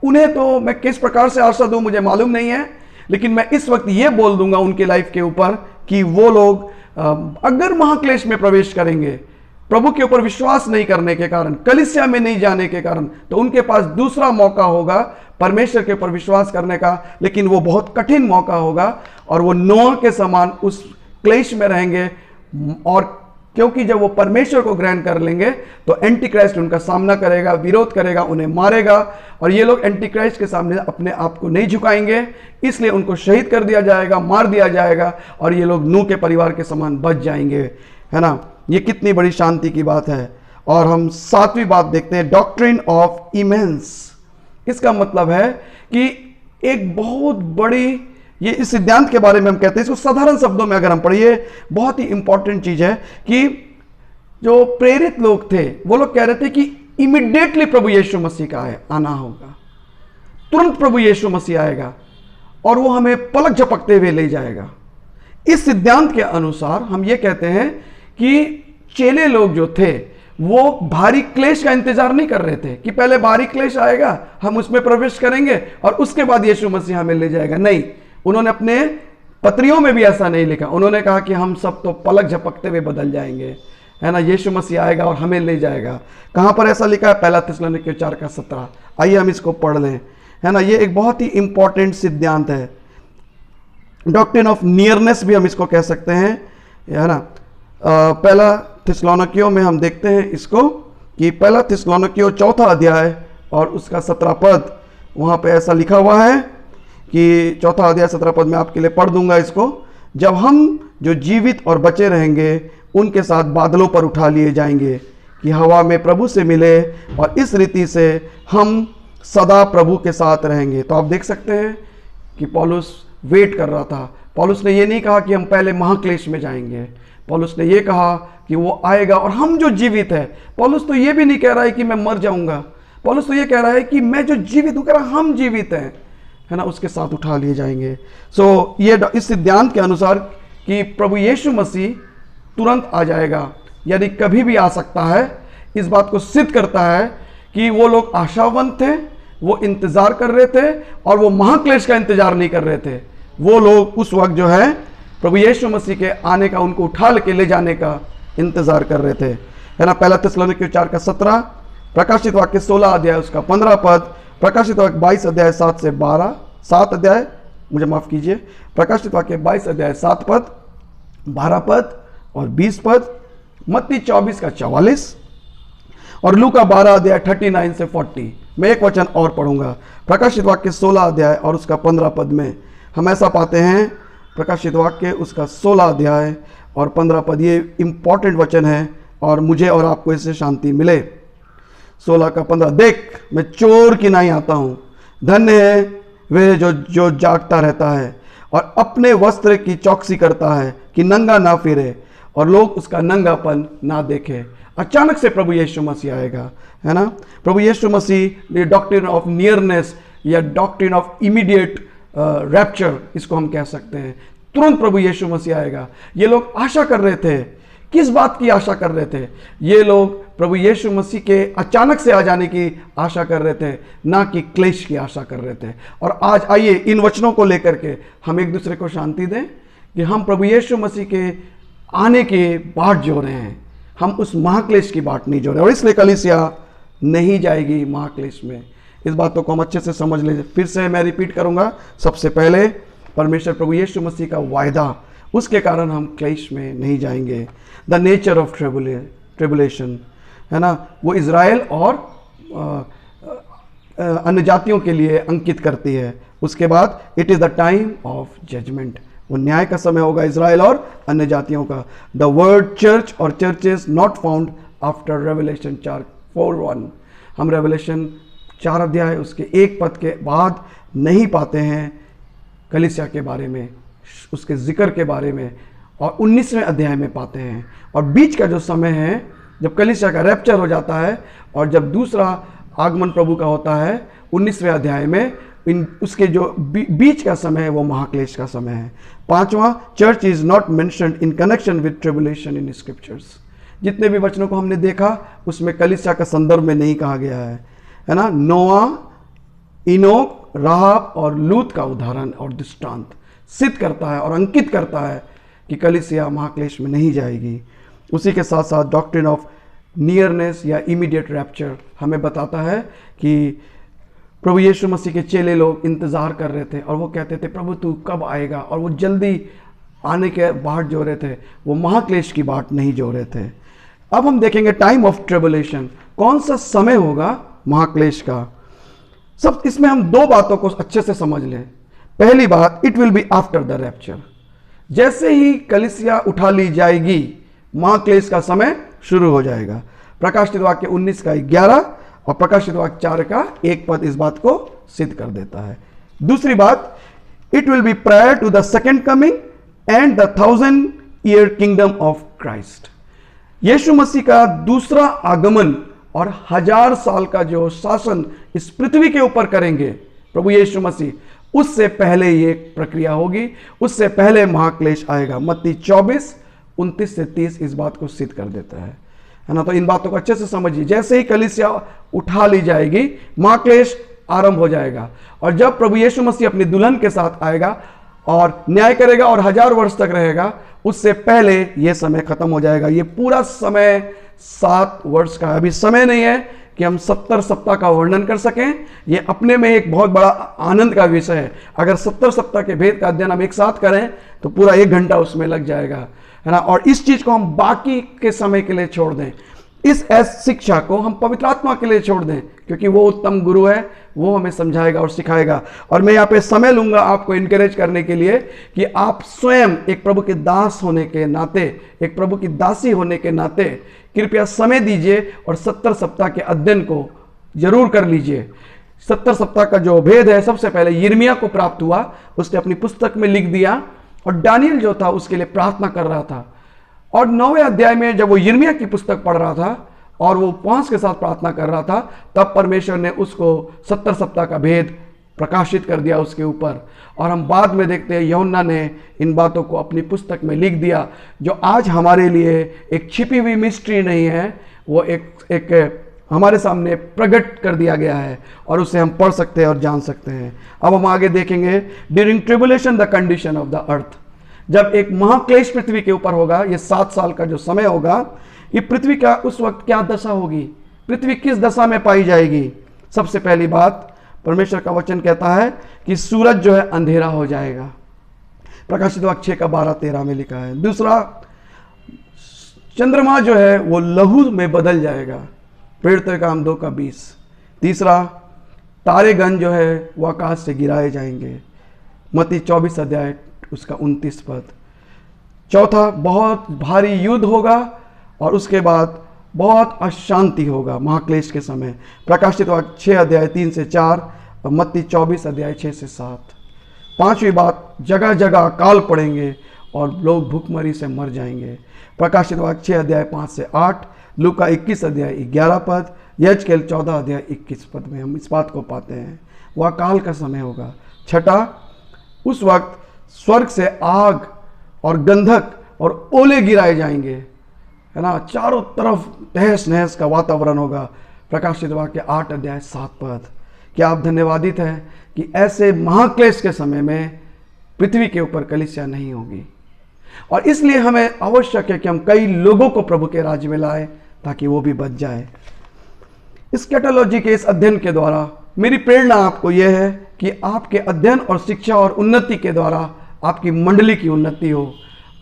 उन्हें तो मैं किस प्रकार से आशा दूं मुझे मालूम नहीं है, लेकिन मैं इस वक्त ये बोल दूंगा उनके लाइफ के ऊपर कि वो लोग अगर महाक्लेश में प्रवेश करेंगे, प्रभु के ऊपर विश्वास नहीं करने के कारण, कलीसिया में नहीं जाने के कारण, तो उनके पास दूसरा मौका होगा परमेश्वर के ऊपर विश्वास करने का, लेकिन वो बहुत कठिन मौका होगा, और वो नोआ के समान उस क्लेश में रहेंगे। और क्योंकि जब वो परमेश्वर को ग्रहण कर लेंगे तो एंटी क्राइस्ट उनका सामना करेगा, विरोध करेगा, उन्हें मारेगा, और ये लोग एंटी क्राइस्ट के सामने अपने आप को नहीं झुकाएंगे, इसलिए उनको शहीद कर दिया जाएगा, मार दिया जाएगा, और ये लोग नूह के परिवार के समान बच जाएंगे, है ना। ये कितनी बड़ी शांति की बात है। और हम सातवीं बात देखते हैं, डॉक्ट्रिन ऑफ इमेंस। इसका मतलब है कि एक बहुत बड़ी, ये इस सिद्धांत के बारे में हम कहते हैं, इसको साधारण शब्दों में अगर हम पढ़िए, बहुत ही इंपॉर्टेंट चीज है कि जो प्रेरित लोग थे वो लोग कह रहे थे कि इमीडिएटली प्रभु यीशु मसीह का आना होगा, तुरंत प्रभु यीशु मसीह आएगा और वो हमें पलक झपकते हुए ले जाएगा। इस सिद्धांत के अनुसार हम ये कहते हैं कि चेले लोग जो थे वो भारी क्लेश का इंतजार नहीं कर रहे थे कि पहले भारी क्लेश आएगा, हम उसमें प्रवेश करेंगे और उसके बाद यीशु मसीह हमें ले जाएगा। नहीं, उन्होंने अपने पत्रियों में भी ऐसा नहीं लिखा। उन्होंने कहा कि हम सब तो पलक झपकते हुए बदल जाएंगे, है ना, यीशु मसीह आएगा और हमें ले जाएगा। कहां पर ऐसा लिखा है? पहला थिस्सलुनीके 4:17। आइए हम इसको पढ़ लें, है ना। ये एक बहुत ही इंपॉर्टेंट सिद्धांत है, डॉक्ट्रिन ऑफ नियरनेस भी हम इसको कह सकते हैं, है ना। पहला थिस्सलुनीकियों में हम देखते हैं इसको कि पहला थिस्सलुनीकियों 4 अध्याय और उसका 17 पद, वहां पे ऐसा लिखा हुआ है कि 4 अध्याय 17 पद में आपके लिए पढ़ दूंगा इसको। जब हम जो जीवित और बचे रहेंगे उनके साथ बादलों पर उठा लिए जाएंगे कि हवा में प्रभु से मिले, और इस रीति से हम सदा प्रभु के साथ रहेंगे। तो आप देख सकते हैं कि पौलुस वेट कर रहा था। पौलुस ने ये नहीं कहा कि हम पहले महाक्लेश में जाएंगे, पौलुस ने ये कहा कि वो आएगा और हम जो जीवित है, पौलुस तो ये भी नहीं कह रहा है कि मैं मर जाऊंगा, पौलुस तो ये कह रहा है कि मैं जो जीवित हूं, कह रहा हम जीवित हैं, है ना, उसके साथ उठा लिए जाएंगे। सो ये इस सिद्धांत के अनुसार कि प्रभु यीशु मसीह तुरंत आ जाएगा, यानी कभी भी आ सकता है, इस बात को सिद्ध करता है कि वो लोग आशावंत थे, वो इंतजार कर रहे थे और वो महाक्लेश का इंतजार नहीं कर रहे थे। वो लोग उस वक्त जो है प्रभु यीशु मसीह के आने का, उनको उठा के ले जाने का इंतजार कर रहे थे, है ना। पहला थिस्सलुनीके 4:17, प्रकाशित वाक्य 16 अध्याय उसका 15 पद, प्रकाशित वाक्य 22 अध्याय 7 से 12, 7 अध्याय, मुझे माफ कीजिए, प्रकाशित वाक्य 22 अध्याय 7 पद, 12 पद और 20 पद, मत्ती 24 का 44 और लूका 12 अध्याय 39 से 40। मैं एक वचन और पढ़ूंगा, प्रकाशित वाक्य 16 अध्याय और उसका 15 पद में हम ऐसा पाते हैं, प्रकाशित वाक्य उसका 16 अध्याय और 15 पद, ये इंपॉर्टेंट वचन है और मुझे और आपको इससे शांति मिले। 16 का 15, देख मैं चोर की नहीं आता हूँ, धन्य है वे जो जागता रहता है और अपने वस्त्र की चौकसी करता है कि नंगा ना फिरे और लोग उसका नंगापन ना देखे। अचानक से प्रभु यीशु मसीह आएगा, है ना। प्रभु यीशु मसीह, ये डॉक्ट्रिन ऑफ नियरनेस या डॉक्ट्रिन ऑफ इमीडिएट रैप्चर इसको हम कह सकते हैं। तुरंत प्रभु यीशु मसीह आएगा। ये लोग आशा कर रहे थे, किस बात की आशा कर रहे थे? ये लोग प्रभु यीशु मसीह के अचानक से आ जाने की आशा कर रहे थे, ना कि क्लेश की आशा कर रहे थे। और आज आइए इन वचनों को लेकर के हम एक दूसरे को शांति दें कि हम प्रभु यीशु मसीह के आने की बाट जो रहे हैं, हम उस महाक्लेश की बाट नहीं जो रहे, और इसलिए कलीसिया नहीं जाएगी महाक्लेश में। इस बातों को हम अच्छे से समझ लें। फिर से मैं रिपीट करूंगा, सबसे पहले परमेश्वर प्रभु यीशु मसीह का वायदा, उसके कारण हम क्लेश में नहीं जाएंगे। द नेचर ऑफ ट्रिबुलेशन, है ना, वो इज़राइल और अन्य जातियों के लिए अंकित करती है। उसके बाद it is the time of judgment, वो न्याय का समय होगा इज़राइल और अन्य जातियों का। द वर्ड चर्च और churches not found after revelation 4:1, हम रेवलेशन 4 अध्याय उसके 1 पद के बाद नहीं पाते हैं कलीसिया के बारे में, उसके जिक्र के बारे में, और 19वें अध्याय में पाते हैं। और बीच का जो समय है जब कलीसिया का रैप्चर हो जाता है और जब दूसरा आगमन प्रभु का होता है 19वें अध्याय में, उसके जो बीच का समय है वो महाक्लेश का समय है। 5वां, church is not mentioned in connection with tribulation in scriptures. जितने भी वचनों को हमने देखा उसमें कलीसिया का संदर्भ में नहीं कहा गया है ना। नोआ, इनोक, राहाब और लूत का उदाहरण और दृष्टांत सिद्ध करता है और अंकित करता है कि कलीसिया महाक्लेश में नहीं जाएगी। उसी के साथ साथ डॉक्ट्रिन ऑफ नियरनेस या इमीडिएट रैप्चर हमें बताता है कि प्रभु यीशु मसीह के चेले लोग इंतज़ार कर रहे थे और वो कहते थे प्रभु तू कब आएगा, और वो जल्दी आने के बाट जो रहे थे, वो महाक्लेश की बाट नहीं जो रहे थे। अब हम देखेंगे टाइम ऑफ ट्रिबुलेशन, कौन सा समय होगा महाक्लेश का। सब इसमें हम 2 बातों को अच्छे से समझ लें। पहली बात, it will be after the rapture. जैसे ही कलीसिया उठा ली जाएगी महाक्लेश का समय शुरू हो जाएगा। प्रकाशित वाक्य 19 का 11 और प्रकाशित वाक्य 4 का 1 पद इस बात को सिद्ध कर देता है। दूसरी बात, it will be prior to the second coming and the 1000-year kingdom of Christ. Yeshu Masih का दूसरा आगमन और 1000 साल का जो शासन इस पृथ्वी के ऊपर करेंगे प्रभु यीशु मसीह, उससे पहले ये प्रक्रिया होगी, उससे पहले महाक्लेश आएगा। मत्ती 24:29 से 30 इस बात को सिद्ध कर देता है ना। तो इन बातों को अच्छे से समझिए। जैसे ही कलीसिया उठा ली जाएगी महाक्लेश आरंभ हो जाएगा, और जब प्रभु यीशु मसीह अपनी दुल्हन के साथ आएगा और न्याय करेगा और 1000 वर्ष तक रहेगा, उससे पहले यह समय खत्म हो जाएगा। ये पूरा समय 7 वर्ष का है। अभी समय नहीं है कि हम 70 सप्ताह का वर्णन कर सकें। ये अपने में एक बहुत बड़ा आनंद का विषय है। अगर 70 सप्ताह के भेद का अध्ययन हम एक साथ करें तो पूरा 1 घंटा उसमें लग जाएगा, है ना। और इस चीज को हम बाकी के समय के लिए छोड़ दें, इस शिक्षा को हम पवित्र आत्मा के लिए छोड़ दें, क्योंकि वो उत्तम गुरु है, वो हमें समझाएगा और सिखाएगा। और मैं यहाँ पे समय लूंगा आपको इनकरेज करने के लिए कि आप स्वयं एक प्रभु के दास होने के नाते, एक प्रभु की दासी होने के नाते कृपया समय दीजिए और 70 सप्ताह के अध्ययन को जरूर कर लीजिए। 70 सप्ताह का जो भेद है, सबसे पहले यिर्मयाह को प्राप्त हुआ, उसने अपनी पुस्तक में लिख दिया, और दानियल जो था उसके लिए प्रार्थना कर रहा था। और 9वें अध्याय में जब वो यिर्मयाह की पुस्तक पढ़ रहा था और वो उपवास के साथ प्रार्थना कर रहा था, तब परमेश्वर ने उसको 70 सप्ताह का भेद प्रकाशित कर दिया उसके ऊपर। और हम बाद में देखते हैं यूहन्ना ने इन बातों को अपनी पुस्तक में लिख दिया, जो आज हमारे लिए एक छिपी हुई मिस्ट्री नहीं है, वो एक हमारे सामने प्रकट कर दिया गया है और उसे हम पढ़ सकते हैं और जान सकते हैं। अब हम आगे देखेंगे during tribulation the condition of the earth. जब एक महाक्लेश पृथ्वी के ऊपर होगा, ये 7 साल का जो समय होगा, ये पृथ्वी का उस वक्त क्या दशा होगी, पृथ्वी किस दशा में पाई जाएगी। सबसे पहली बात, परमेश्वर का वचन कहता है कि सूरज जो है अंधेरा हो जाएगा, प्रकाशित वाक्य 6 का 12-13 में लिखा है। दूसरा, चंद्रमा जो है वो लहू में बदल जाएगा, प्रेरितों का काम 2 का 20। तीसरा, तारेगण जो है वो आकाश से गिराए जाएंगे, मत्ती 24 अध्याय उसका 29 पद। चौथा, बहुत भारी युद्ध होगा और उसके बाद बहुत अशांति होगा महाक्लेश के समय, प्रकाशित वाक्य 6 अध्याय 3 से 4 और मत्ती 24 अध्याय 6 से 7। पांचवी बात, जगह जगह अकाल पड़ेंगे और लोग भूखमरी से मर जाएंगे, प्रकाशित वाक्य 6 अध्याय 5 से 8, लूका 21 अध्याय 11 पद, यजकेल 14 अध्याय 21 पद में हम इस बात को पाते हैं। वह अकाल का समय होगा। छठा, उस वक्त स्वर्ग से आग और गंधक और ओले गिराए जाएंगे, है ना, चारों तरफ तहस नहस का वातावरण होगा, प्रकाशित वाक्य 8 अध्याय 7 पद। क्या आप धन्यवादित हैं कि ऐसे महाक्लेश के समय में पृथ्वी के ऊपर कलीसिया नहीं होगी, और इसलिए हमें आवश्यक है कि हम कई लोगों को प्रभु के राज्य में लाएं ताकि वो भी बच जाए। इस कैटोलॉजी के इस अध्ययन के द्वारा मेरी प्रेरणा आपको यह है कि आपके अध्ययन और शिक्षा और उन्नति के द्वारा आपकी मंडली की उन्नति हो,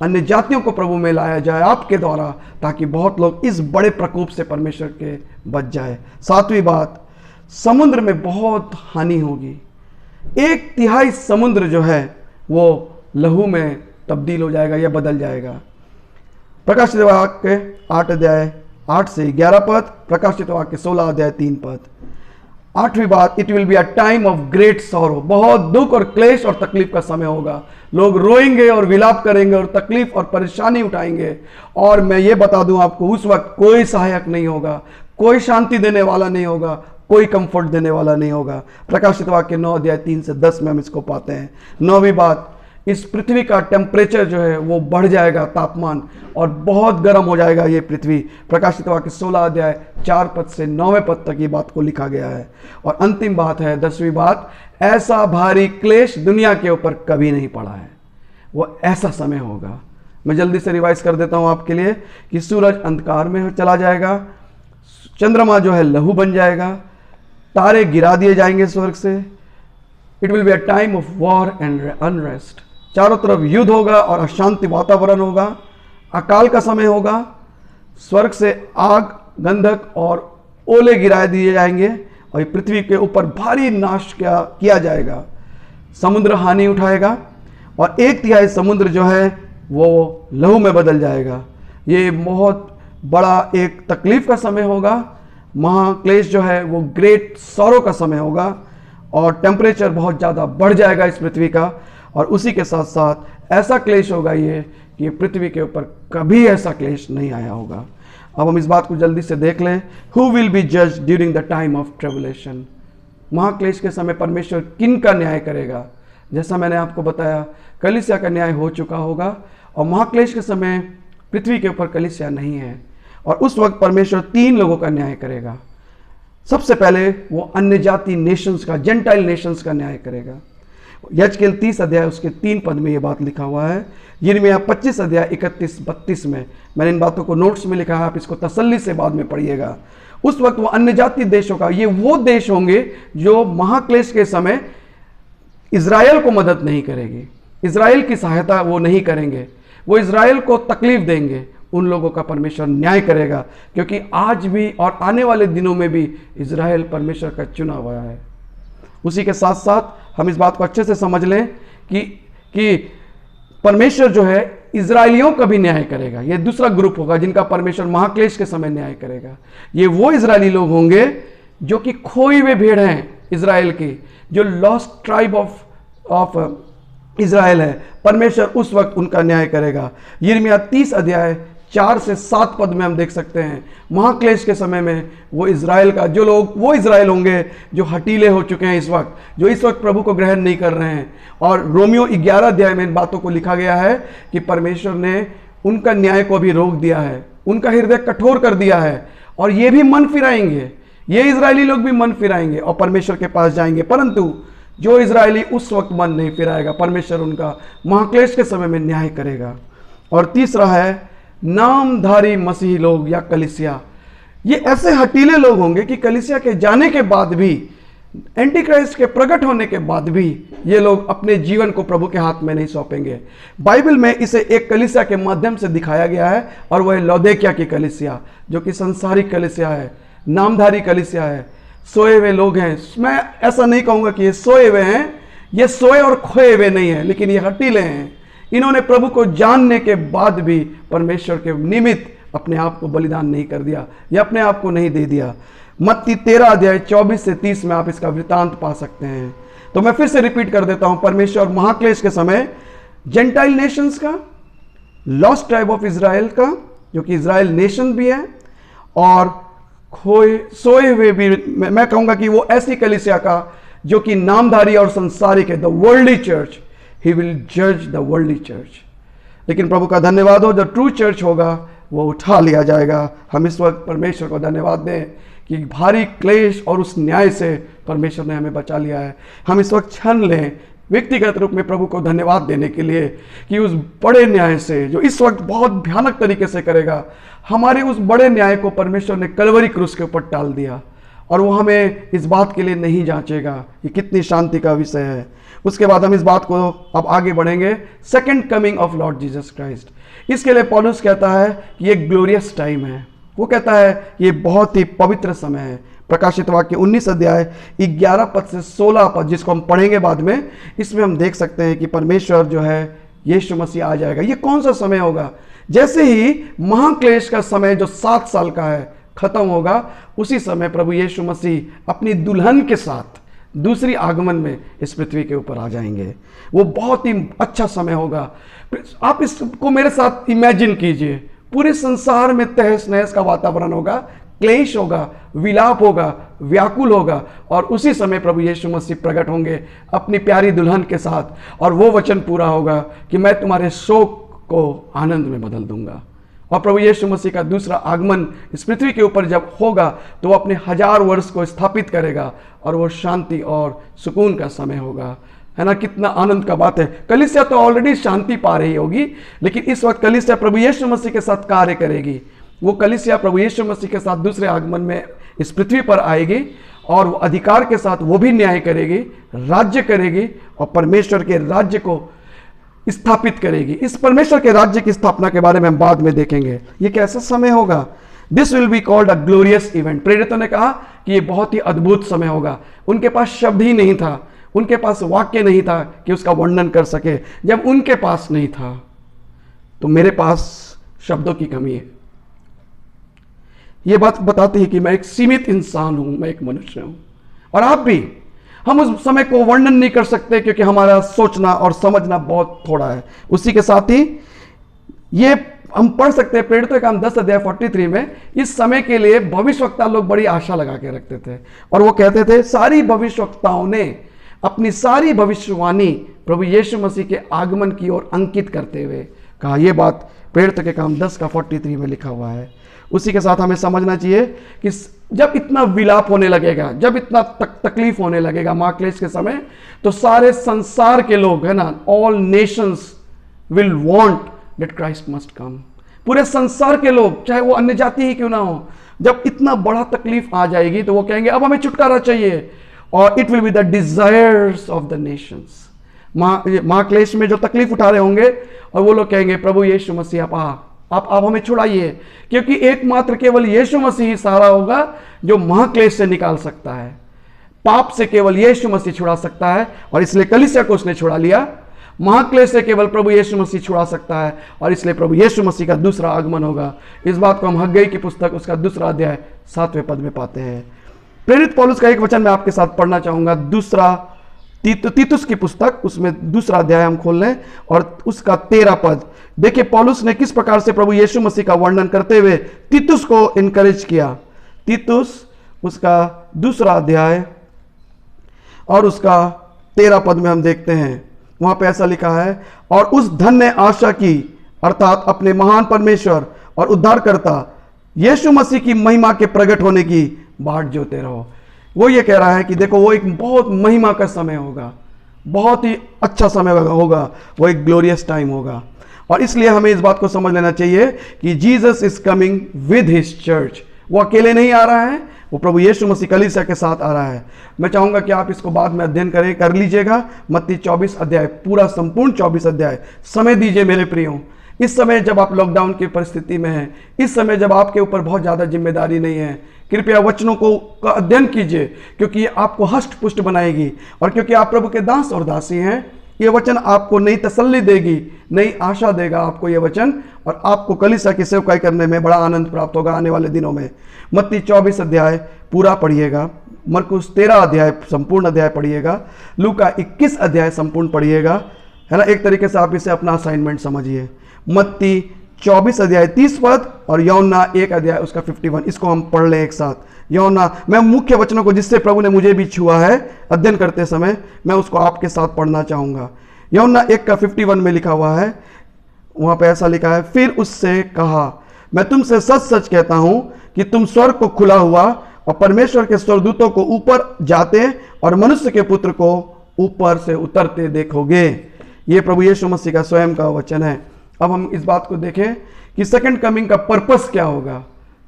अन्य जातियों को प्रभु में लाया जाए आपके द्वारा, ताकि बहुत लोग इस बड़े प्रकोप से परमेश्वर के बच जाए। सातवीं बात, समुद्र में बहुत हानि होगी, 1/3 समुद्र जो है वो लहू में तब्दील हो जाएगा या बदल जाएगा, प्रकाशित वाक्य 8 अध्याय 8 से 11 पद, प्रकाशित वाक्य 16 अध्याय 3 पद। आठवीं बात, it will be a time of great sorrow, बहुत दुख और क्लेश और तकलीफ का समय होगा, लोग रोएंगे और विलाप करेंगे और तकलीफ और परेशानी उठाएंगे। और मैं ये बता दूं आपको, उस वक्त कोई सहायक नहीं होगा, कोई शांति देने वाला नहीं होगा, कोई कंफर्ट देने वाला नहीं होगा, प्रकाशित वाक्य 9 अध्याय 3 से 10 में हम इसको पाते हैं। नौवीं बात, इस पृथ्वी का टेम्परेचर जो है वो बढ़ जाएगा, तापमान, और बहुत गर्म हो जाएगा ये पृथ्वी, प्रकाशित वाक्य 16 अध्याय 4 पद से 9वें पद तक ये बात को लिखा गया है। और अंतिम बात है, 10वीं बात, ऐसा भारी क्लेश दुनिया के ऊपर कभी नहीं पड़ा है, वो ऐसा समय होगा। मैं जल्दी से रिवाइज कर देता हूं आपके लिए कि सूरज अंधकार में चला जाएगा, चंद्रमा जो है लहू बन जाएगा, तारे गिरा दिए जाएंगे स्वर्ग से, it will be a time of war and unrest, चारों तरफ युद्ध होगा और अशांति वातावरण होगा, अकाल का समय होगा, स्वर्ग से आग, गंधक और ओले गिरा दिए जाएंगे और पृथ्वी के ऊपर भारी नाश किया जाएगा, समुद्र हानि उठाएगा और 1/3 समुद्र जो है वो लहू में बदल जाएगा। ये बहुत बड़ा एक तकलीफ का समय होगा, महाक्लेश जो है वो ग्रेट सॉरो का समय होगा और टेम्परेचर बहुत ज़्यादा बढ़ जाएगा इस पृथ्वी का, और उसी के साथ साथ ऐसा क्लेश होगा ये कि पृथ्वी के ऊपर कभी ऐसा क्लेश नहीं आया होगा। अब हम इस बात को जल्दी से देख लें, हु विल बी जज during the time of tribulation, महाक्लेश के समय परमेश्वर किन का न्याय करेगा। जैसा मैंने आपको बताया, कलीसिया का न्याय हो चुका होगा और महाक्लेश के समय पृथ्वी के ऊपर कलीसिया नहीं है, और उस वक्त परमेश्वर 3 लोगों का न्याय करेगा। सबसे पहले वो अन्य जाति नेशंस का, जेंटाइल नेशंस का न्याय करेगा। यजकेल 30 अध्याय उसके 3 पद में ये बात लिखा हुआ है, यिर्मयाह 25 अध्याय 31-32 में मैंने इन बातों को नोट्स में लिखा है, आप इसको तसल्ली से बाद में पढ़िएगा। उस वक्त वो अन्य जाति देशों का, ये वो देश होंगे जो महाक्लेश के समय इज़राइल को मदद नहीं करेगी, इज़राइल की सहायता वो नहीं करेंगे, वो इज़राइल को तकलीफ देंगे, उन लोगों का परमेश्वर न्याय करेगा, क्योंकि आज भी और आने वाले दिनों में भी इज़राइल परमेश्वर का चुना हुआ है। उसी के साथ साथ हम इस बात को अच्छे से समझ लें कि परमेश्वर जो है इज़राइलियों का भी न्याय करेगा। ये दूसरा ग्रुप होगा जिनका परमेश्वर महाक्लेश के समय न्याय करेगा। ये वो इज़राइली लोग होंगे जो कि खोई हुए भेड़ हैं इज़राइल की, जो लॉस्ट ट्राइब ऑफ इज़राइल है, परमेश्वर उस वक्त उनका न्याय करेगा। यिर्मयाह 30 अध्याय 4 से 7 पद में हम देख सकते हैं, महाक्लेश के समय में वो इज़राइल का, जो लोग वो इज़राइल होंगे जो हटीले हो चुके हैं इस वक्त, जो इस वक्त प्रभु को ग्रहण नहीं कर रहे हैं। और रोमियो 11 अध्याय में इन बातों को लिखा गया है कि परमेश्वर ने उनका न्याय को भी रोक दिया है, उनका हृदय कठोर कर दिया है, और ये भी मन फिराएंगे, ये इज़राइली लोग भी मन फिराएंगे और परमेश्वर के पास जाएंगे। परंतु जो इजरायली उस वक्त मन नहीं फिराएगा, परमेश्वर उनका महाक्लेश के समय में न्याय करेगा। और तीसरा है नामधारी मसीही लोग या कलीसिया। ये ऐसे हटीले लोग होंगे कि कलीसिया के जाने के बाद भी, एंटी क्राइस्ट के प्रकट होने के बाद भी ये लोग अपने जीवन को प्रभु के हाथ में नहीं सौंपेंगे। बाइबल में इसे एक कलीसिया के माध्यम से दिखाया गया है, और वह लौदीकिया की कलीसिया, जो कि संसारिक कलीसिया है, नामधारी कलीसिया है, सोए हुए लोग हैं। मैं ऐसा नहीं कहूँगा कि ये सोए हुए हैं, ये सोए और खोए हुए नहीं हैं, लेकिन ये हटीले हैं। इन्होंने प्रभु को जानने के बाद भी परमेश्वर के निमित्त अपने आप को बलिदान नहीं कर दिया या अपने आप को नहीं दे दिया। मत्ती 13 अध्याय 24 से 30 में आप इसका वृतांत पा सकते हैं। तो मैं फिर से रिपीट कर देता हूं, परमेश्वर महाक्लेश के समय जेंटाइल नेशंस का, लॉस्ट ट्राइब ऑफ इजराइल का, जो कि इजराइल नेशन भी है, और सोए हुए भी, मैं कहूंगा कि वो ऐसी कलीसिया का जो कि नामधारी और संसारिक है, the worldly church. He will जज द वर्ल्डली चर्च। लेकिन प्रभु का धन्यवाद हो, जो ट्रू चर्च होगा वो उठा लिया जाएगा। हम इस वक्त परमेश्वर को धन्यवाद दें कि भारी क्लेश और उस न्याय से परमेश्वर ने हमें बचा लिया है। हम इस वक्त क्षण लें व्यक्तिगत रूप में प्रभु को धन्यवाद देने के लिए कि उस बड़े न्याय से, जो इस वक्त बहुत भयानक तरीके से करेगा, हमारे उस बड़े न्याय को परमेश्वर ने कलवरी क्रूस के ऊपर टाल दिया, और वो हमें इस बात के लिए नहीं जांचेगा। ये कितनी शांति का विषय है। उसके बाद हम इस बात को अब आगे बढ़ेंगे, second coming of Lord Jesus Christ. इसके लिए पौलुस कहता है कि ये ग्लोरियस टाइम है। वो कहता है ये बहुत ही पवित्र समय है। प्रकाशित वाक्य 19 अध्याय 11 पद से 16 पद, जिसको हम पढ़ेंगे बाद में, इसमें हम देख सकते हैं कि परमेश्वर जो है यीशु मसीह आ जाएगा। ये कौन सा समय होगा? जैसे ही महाक्लेश का समय जो 7 साल का है खत्म होगा, उसी समय प्रभु यीशु मसीह अपनी दुल्हन के साथ दूसरी आगमन में इस पृथ्वी के ऊपर आ जाएंगे। वो बहुत ही अच्छा समय होगा। आप इसको मेरे साथ इमेजिन कीजिए, पूरे संसार में तहस नहस का वातावरण होगा, क्लेश होगा, विलाप होगा, व्याकुल होगा, और उसी समय प्रभु यीशु मसीह प्रकट होंगे अपनी प्यारी दुल्हन के साथ, और वो वचन पूरा होगा कि मैं तुम्हारे शोक को आनंद में बदल दूंगा। और प्रभु यीशु मसीह का दूसरा आगमन इस पृथ्वी के ऊपर जब होगा तो वो अपने 1000 वर्ष को स्थापित करेगा, और वो शांति और सुकून का समय होगा। है ना, कितना आनंद का बात है। कलीसिया तो ऑलरेडी शांति पा रही होगी, लेकिन इस वक्त कलीसिया प्रभु यीशु मसीह के साथ कार्य करेगी। वो कलीसिया प्रभु यीशु मसीह के साथ दूसरे आगमन में इस पृथ्वी पर आएगी, और वो अधिकार के साथ वो भी न्याय करेगी, राज्य करेगी, और परमेश्वर के राज्य को स्थापित करेगी। इस परमेश्वर के राज्य की स्थापना के बारे में हम बाद में देखेंगे। ये कैसा समय होगा? This will be called a glorious event. प्रेरितों ने कहा कि ये बहुत ही अद्भुत समय होगा। उनके पास शब्द ही नहीं था, उनके पास वाक्य नहीं था कि उसका वर्णन कर सके। जब उनके पास नहीं था तो मेरे पास शब्दों की कमी है। ये बात बताती है कि मैं एक सीमित इंसान हूं, मैं एक मनुष्य हूं, और आप भी। हम उस समय को वर्णन नहीं कर सकते क्योंकि हमारा सोचना और समझना बहुत थोड़ा है। उसी के साथ ही ये हम पढ़ सकते हैं प्रेरितों के काम 10 अध्याय 43 में, इस समय के लिए भविष्यवक्ता लोग बड़ी आशा लगा के रखते थे, और वो कहते थे, सारी भविष्यवक्ताओं ने अपनी सारी भविष्यवाणी प्रभु यीशु मसीह के आगमन की ओर अंकित करते हुए कहा। यह बात प्रेरितों के काम 10 का 43 में लिखा हुआ है। उसी के साथ हमें समझना चाहिए कि जब इतना विलाप होने लगेगा, जब इतना तकलीफ होने लगेगा महाक्लेश के समय, तो सारे संसार के लोग, है ना, all Nations will want that Christ must come. पूरे संसार के लोग, चाहे वो अन्य जाति ही क्यों ना हो, जब इतना बड़ा तकलीफ आ जाएगी तो वो कहेंगे अब हमें छुटकारा चाहिए, और it will be the desires of the nations. महाक्लेश में जो तकलीफ उठा रहे होंगे, और वो लोग कहेंगे प्रभु यीशु मसीह आप हमें छुड़ाइए, क्योंकि एकमात्र केवल यीशु मसीह ही सहारा होगा जो महाक्लेश से निकाल सकता है। पाप से केवल यीशु मसीह छुड़ा सकता है, और इसलिए कलीसिया को उसने छुड़ा लिया। महाक्लेश से केवल प्रभु यीशु मसीह छुड़ा सकता है, और इसलिए प्रभु यीशु मसीह का दूसरा आगमन होगा। इस बात को हम हग्गई की पुस्तक उसका 2 अध्याय 7वें पद में पाते हैं। प्रेरित पौलुस का एक वचन मैं आपके साथ पढ़ना चाहूंगा, दूसरा तीतुस की पुस्तक, उसमें 2 अध्याय हम खोल लें और उसका 13 पद। देखिए पौलुस ने किस प्रकार से प्रभु यीशु मसीह का वर्णन करते हुए तीतुस को इनकरेज किया। तीतुस उसका 2 अध्याय और उसका 13 पद में हम देखते हैं, वहां पे ऐसा लिखा है, और उस धन्य आशा की, अर्थात अपने महान परमेश्वर और उद्धारकर्ता यीशु मसीह की महिमा के प्रकट होने की बाट जोते रहो। वो ये कह रहा है कि देखो वो एक बहुत महिमा का समय होगा, बहुत ही अच्छा समय होगा, वो एक ग्लोरियस टाइम होगा। और इसलिए हमें इस बात को समझ लेना चाहिए कि Jesus is coming with his church. वो अकेले नहीं आ रहा है, वो प्रभु यीशु मसीह कलीसिया के साथ आ रहा है। मैं चाहूंगा कि आप इसको बाद में अध्ययन कर लीजिएगा। मत्ती 24 अध्याय, पूरा संपूर्ण 24 अध्याय समय दीजिए मेरे प्रियो। इस समय जब आप लॉकडाउन की परिस्थिति में हैं, इस समय जब आपके ऊपर बहुत ज़्यादा जिम्मेदारी नहीं है, कृपया वचनों को का अध्ययन कीजिए, क्योंकि ये आपको हष्ट पुष्ट बनाएगी। और क्योंकि आप प्रभु के दास और दासी हैं, ये वचन आपको नई तसल्ली देगी, नई आशा देगा आपको ये वचन, और आपको कलीसिया की सेवकाई करने में बड़ा आनंद प्राप्त होगा आने वाले दिनों में। मत्ती 24 अध्याय पूरा पढ़िएगा, मरकुस 13 अध्याय संपूर्ण अध्याय पढ़िएगा, लूका 21 अध्याय संपूर्ण पढ़िएगा, है ना। एक तरीके से आप इसे अपना असाइनमेंट समझिए। मत्ती 24 अध्याय 30 पद और यूहन्ना 1 अध्याय उसका 51, इसको हम पढ़ लें एक साथ। यूहन्ना, मैं मुख्य वचनों को जिससे प्रभु ने मुझे भी छुआ है अध्ययन करते समय, मैं उसको आपके साथ पढ़ना चाहूँगा। यूहन्ना 1 का 51 में लिखा हुआ है, वहाँ पे ऐसा लिखा है, फिर उससे कहा, मैं तुमसे सच सच कहता हूँ कि तुम स्वर्ग को खुला हुआ और परमेश्वर के स्वर्गदूतों को ऊपर जाते और मनुष्य के पुत्र को ऊपर से उतरते देखोगे। ये प्रभु यीशु मसीह का स्वयं का वचन है। अब हम इस बात को देखें कि सेकंड कमिंग का पर्पस क्या होगा,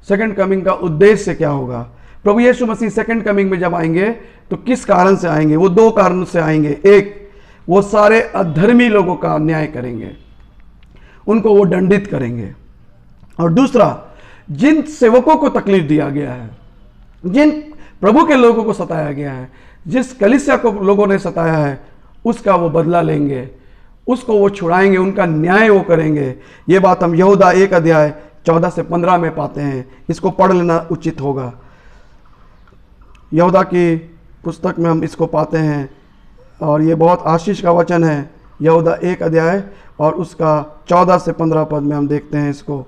सेकंड कमिंग का उद्देश्य क्या होगा। प्रभु यीशु मसीह सेकंड कमिंग में जब आएंगे तो किस कारण से आएंगे? वो दो कारणों से आएंगे। एक, वो सारे अधर्मी लोगों का न्याय करेंगे, उनको वो दंडित करेंगे। और दूसरा, जिन सेवकों को तकलीफ दिया गया है, जिन प्रभु के लोगों को सताया गया है, जिस कलीसिया को लोगों ने सताया है, उसका वो बदला लेंगे, उसको वो छुड़ाएंगे, उनका न्याय वो करेंगे। ये बात हम यहूदा 1 अध्याय 14 से 15 में पाते हैं। इसको पढ़ लेना उचित होगा। यहूदा की पुस्तक में हम इसको पाते हैं और ये बहुत आशीष का वचन है। यहूदा 1 अध्याय और उसका 14 से 15 पद में हम देखते हैं इसको।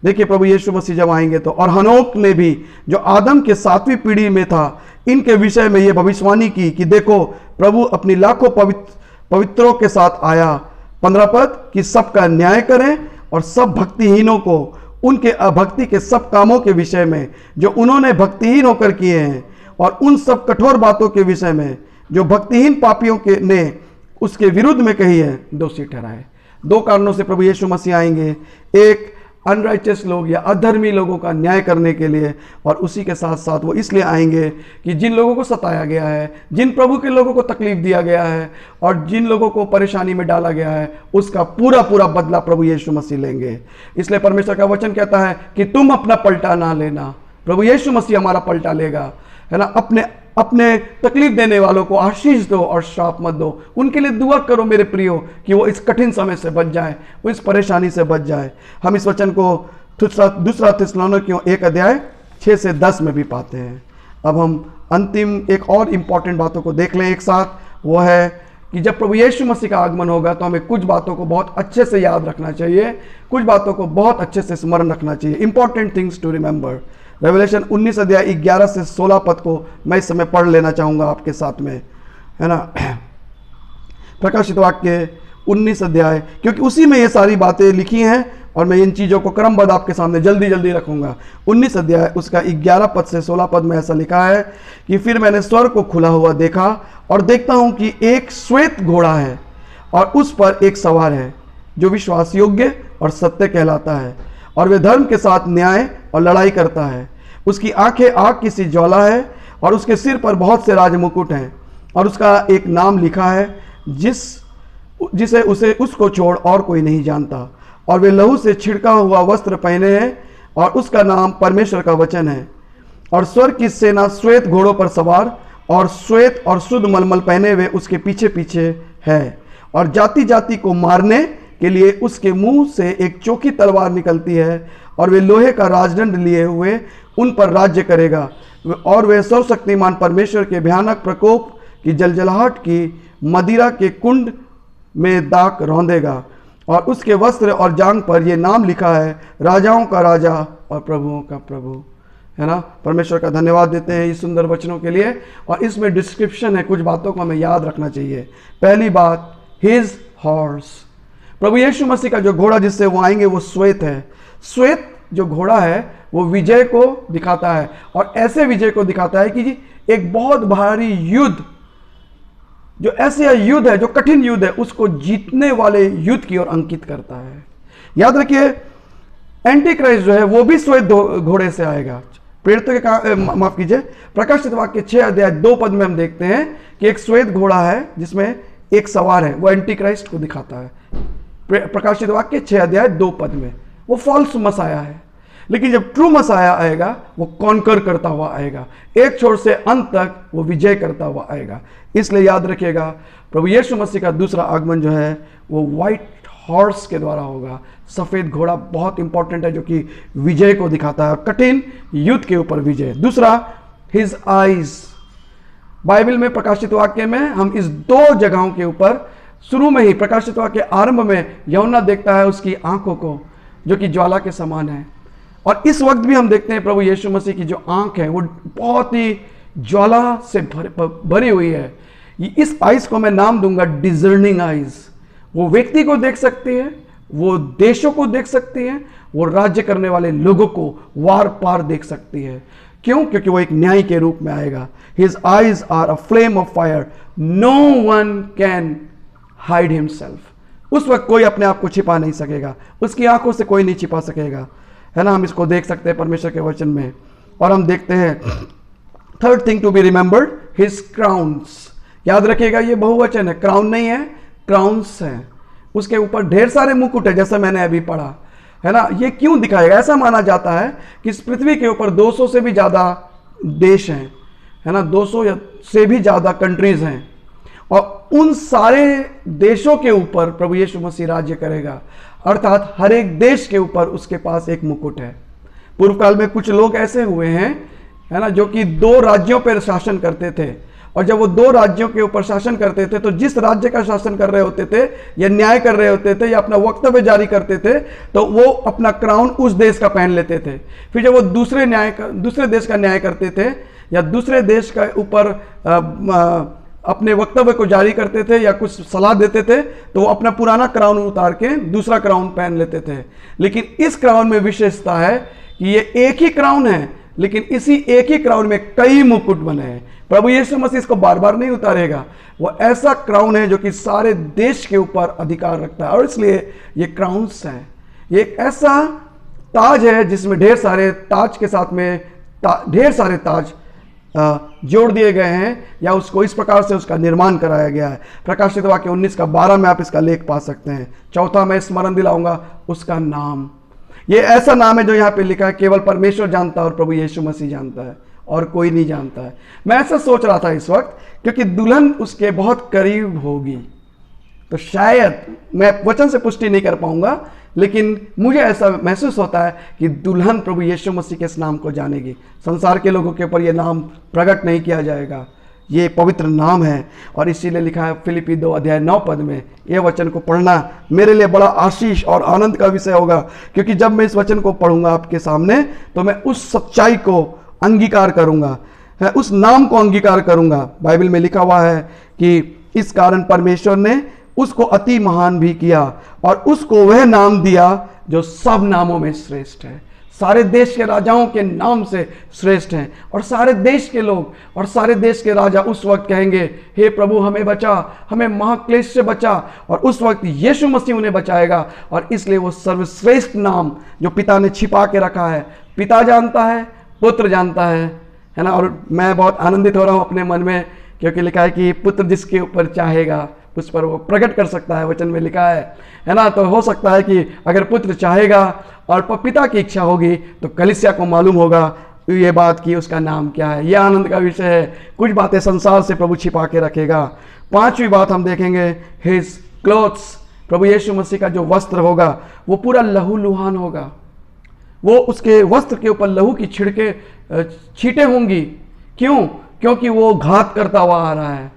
देखिए, प्रभु यीशु मसीह जब आएंगे तो, और हनोक ने भी जो आदम के 7वीं पीढ़ी में था, इनके विषय में ये भविष्यवाणी की कि देखो प्रभु अपनी लाखों पवित्रों के साथ आया। 15 पद, कि सबका न्याय करें और सब भक्तिहीनों को उनके अभक्ति के सब कामों के विषय में जो उन्होंने भक्तिहीन होकर किए हैं, और उन सब कठोर बातों के विषय में जो भक्तिहीन पापियों के ने उसके विरुद्ध में कही है, दोषी ठहराए। दो कारणों से प्रभु यीशु मसीह आएंगे। एक, अनराइचियस लोग या अधर्मी लोगों का न्याय करने के लिए, और उसी के साथ साथ वो इसलिए आएंगे कि जिन लोगों को सताया गया है, जिन प्रभु के लोगों को तकलीफ दिया गया है और जिन लोगों को परेशानी में डाला गया है, उसका पूरा पूरा बदला प्रभु यीशु मसीह लेंगे। इसलिए परमेश्वर का वचन कहता है कि तुम अपना पलटा ना लेना, प्रभु यीशु मसीह हमारा पलटा लेगा, है ना। अपने तकलीफ देने वालों को आशीष दो और श्राप मत दो। उनके लिए दुआ करो मेरे प्रियो कि वो इस कठिन समय से बच जाए, वो इस परेशानी से बच जाए। हम इस वचन को दूसरा थिस्सलुनीकियों 1 अध्याय 6 से 10 में भी पाते हैं। अब हम अंतिम एक और इम्पॉर्टेंट बातों को देख लें एक साथ। वो है कि जब प्रभु यीशु मसीह का आगमन होगा तो हमें कुछ बातों को बहुत अच्छे से याद रखना चाहिए, कुछ बातों को बहुत अच्छे से स्मरण रखना चाहिए। Important things to remember. Revelation 19 अध्याय 11 से 16 पद को मैं इस समय पढ़ लेना चाहूँगा आपके साथ में, है ना। प्रकाशित वाक्य 19 अध्याय, क्योंकि उसी में ये सारी बातें लिखी हैं और मैं इन चीज़ों को क्रमबद्ध आपके सामने जल्दी जल्दी रखूँगा। 19 अध्याय उसका 11 पद से 16 पद में ऐसा लिखा है कि फिर मैंने स्वर्ग को खुला हुआ देखा और देखता हूँ कि एक श्वेत घोड़ा है और उस पर एक सवार है जो विश्वास योग्य और सत्य कहलाता है, और वे धर्म के साथ न्याय और लड़ाई करता है। उसकी आंखें आग की सी ज्वाला है और उसके सिर पर बहुत से राजमुकुट हैं, और उसका एक नाम लिखा है जिसे उसको छोड़ और कोई नहीं जानता, और वे लहू से छिड़का हुआ वस्त्र पहने हैं और उसका नाम परमेश्वर का वचन है। और स्वर्ग की सेना श्वेत घोड़ों पर सवार और श्वेत और शुद्ध मलमल पहने हुए उसके पीछे पीछे है, और जाति जाति को मारने के लिए उसके मुंह से एक चोखी तलवार निकलती है, और वे लोहे का राजदंड लिए हुए उन पर राज्य करेगा, और वे सर्वशक्तिमान परमेश्वर के भयानक प्रकोप की जलजलाहट की मदिरा के कुंड में दाख रौंदेगा। और उसके वस्त्र और जांघ पर यह नाम लिखा है, राजाओं का राजा और प्रभुओं का प्रभु, है ना। परमेश्वर का धन्यवाद देते हैं इस सुंदर वचनों के लिए। और इसमें डिस्क्रिप्शन है, कुछ बातों को हमें याद रखना चाहिए। पहली बात, हिज हॉर्स, प्रभु यीशु मसीह का जो घोड़ा जिससे वो आएंगे वो श्वेत है। श्वेत जो घोड़ा है वो विजय को दिखाता है, और ऐसे विजय को दिखाता है कि एक बहुत भारी युद्ध, जो ऐसा युद्ध है, जो कठिन युद्ध है, उसको जीतने वाले युद्ध की ओर अंकित करता है। याद रखिए, एंटी क्राइस्ट जो है वो भी श्वेत घोड़े से आएगा। प्रेरितों के माफ कीजिए, प्रकाशित वाक्य 6 अध्याय 2 पद में हम देखते हैं कि एक श्वेत घोड़ा है जिसमें एक सवार है, वो एंटी क्राइस्ट को दिखाता है। प्रकाशित वाक्य 6 अध्याय 2 पद में वो फॉल्स मसाया है, लेकिन जब ट्रू मसाया आएगा वो कॉन्कर करता हुआ आएगा, एक छोर से अंत तक वो विजय करता हुआ आएगा। इसलिए याद रखिएगा, प्रभु यीशु मसीह का दूसरा आगमन जो है वो व्हाइट हॉर्स के द्वारा होगा। सफेद घोड़ा बहुत इंपॉर्टेंट है, जो कि विजय को दिखाता है, कठिन युद्ध के ऊपर विजय। दूसरा, हिज आईज। बाइबल में प्रकाशित वाक्य में हम इस 2 जगहों के ऊपर, शुरू में ही प्रकाशित वाक्य आरंभ में यूहन्ना देखता है उसकी आंखों को, जो कि ज्वाला के समान है, और इस वक्त भी हम देखते हैं प्रभु यीशु मसीह की जो आंख है वो बहुत ही ज्वाला से भरी हुई है। इस आइज को मैं नाम दूंगा डिजर्निंग आइज। वो व्यक्ति को देख सकती है, वो देशों को देख सकती है, वो राज्य करने वाले लोगों को वार पार देख सकती है। क्यों? क्योंकि वो एक न्याय के रूप में आएगा। His eyes are a flame of fire, no one can hide himself. उस वक्त कोई अपने आप को छिपा नहीं सकेगा, उसकी आंखों से कोई नहीं छिपा सकेगा, है ना। हम इसको देख सकते हैं परमेश्वर के वचन में। और हम देखते हैं third thing to be remembered, his crowns. याद रखिएगा, ये बहुवचन है, क्राउन नहीं है, क्राउन्स है। उसके ऊपर ढेर सारे मुकुट है, जैसा मैंने अभी पढ़ा, है ना। ये क्यों दिखाएगा? ऐसा माना जाता है कि इस पृथ्वी के ऊपर 200 से भी ज़्यादा देश हैं, है ना, 200 से भी ज़्यादा कंट्रीज हैं, और उन सारे देशों के ऊपर प्रभु यीशु मसीह राज्य करेगा। अर्थात हर एक देश के ऊपर उसके पास एक मुकुट है। पूर्व काल में कुछ लोग ऐसे हुए हैं, है ना, जो कि 2 राज्यों पर शासन करते थे, और जब वो 2 राज्यों के ऊपर शासन करते थे तो जिस राज्य का शासन कर रहे होते थे या न्याय कर रहे होते थे या अपना वक्तव्य जारी करते थे, तो वो अपना क्राउन उस देश का पहन लेते थे। फिर जब वो दूसरे देश का न्याय करते थे या दूसरे देश का ऊपर अपने वक्तव्य को जारी करते थे या कुछ सलाह देते थे, तो वो अपना पुराना क्राउन उतार के दूसरा क्राउन पहन लेते थे। लेकिन इस क्राउन में विशेषता है कि ये एक ही क्राउन है, लेकिन इसी एक ही क्राउन में कई मुकुट बने हैं। प्रभु यीशु मसीह इसको बार बार नहीं उतारेगा। वो ऐसा क्राउन है जो कि सारे देश के ऊपर अधिकार रखता है, और इसलिए ये क्राउन्स हैं। ये एक ऐसा ताज है जिसमें ढेर सारे ताज के साथ में ढेर सारे ताज जोड़ दिए गए हैं, या उसको इस प्रकार से उसका निर्माण कराया गया है। प्रकाशित वाक्य 19:12 में आप इसका लेख पा सकते हैं। चौथा मैं स्मरण दिलाऊंगा उसका नाम। ये ऐसा नाम है जो यहाँ पे लिखा है, केवल परमेश्वर जानता है और प्रभु यीशु मसीह जानता है, और कोई नहीं जानता है। मैं ऐसा सोच रहा था इस वक्त, क्योंकि दुल्हन उसके बहुत करीब होगी, तो शायद मैं वचन से पुष्टि नहीं कर पाऊंगा, लेकिन मुझे ऐसा महसूस होता है कि दुल्हन प्रभु यीशु मसीह के इस नाम को जानेगी। संसार के लोगों के ऊपर यह नाम प्रकट नहीं किया जाएगा, ये पवित्र नाम है। और इसीलिए लिखा है फिलिप्पी 2 अध्याय 9 पद में, यह वचन को पढ़ना मेरे लिए बड़ा आशीष और आनंद का विषय होगा, क्योंकि जब मैं इस वचन को पढ़ूंगा आपके सामने, तो मैं उस सच्चाई को अंगीकार करूंगा, उस नाम को अंगीकार करूंगा। बाइबल में लिखा हुआ है कि इस कारण परमेश्वर ने उसको अति महान भी किया और उसको वह नाम दिया जो सब नामों में श्रेष्ठ है। सारे देश के राजाओं के नाम से श्रेष्ठ हैं, और सारे देश के लोग और सारे देश के राजा उस वक्त कहेंगे, हे प्रभु हमें बचा, हमें महाक्लेश से बचा। और उस वक्त यीशु मसीह उन्हें बचाएगा, और इसलिए वो सर्वश्रेष्ठ नाम जो पिता ने छिपा के रखा है, पिता जानता है, पुत्र जानता है ना। और मैं बहुत आनंदित हो रहा हूँ अपने मन में, क्योंकि लिखा है कि पुत्र जिसके ऊपर चाहेगा उस पर वो प्रकट कर सकता है, वचन में लिखा है ना। तो हो सकता है कि अगर पुत्र चाहेगा और पिता की इच्छा होगी, तो कलीसिया को मालूम होगा ये बात कि उसका नाम क्या है। यह आनंद का विषय है। कुछ बातें संसार से प्रभु छिपा के रखेगा। 5वीं बात हम देखेंगे, हिज क्लोथ्स। प्रभु यीशु मसीह का जो वस्त्र होगा वो पूरा लहू लुहान होगा। वो उसके वस्त्र के ऊपर लहू की छींटे होंगी। क्यों? क्योंकि वो घात करता हुआ आ रहा है।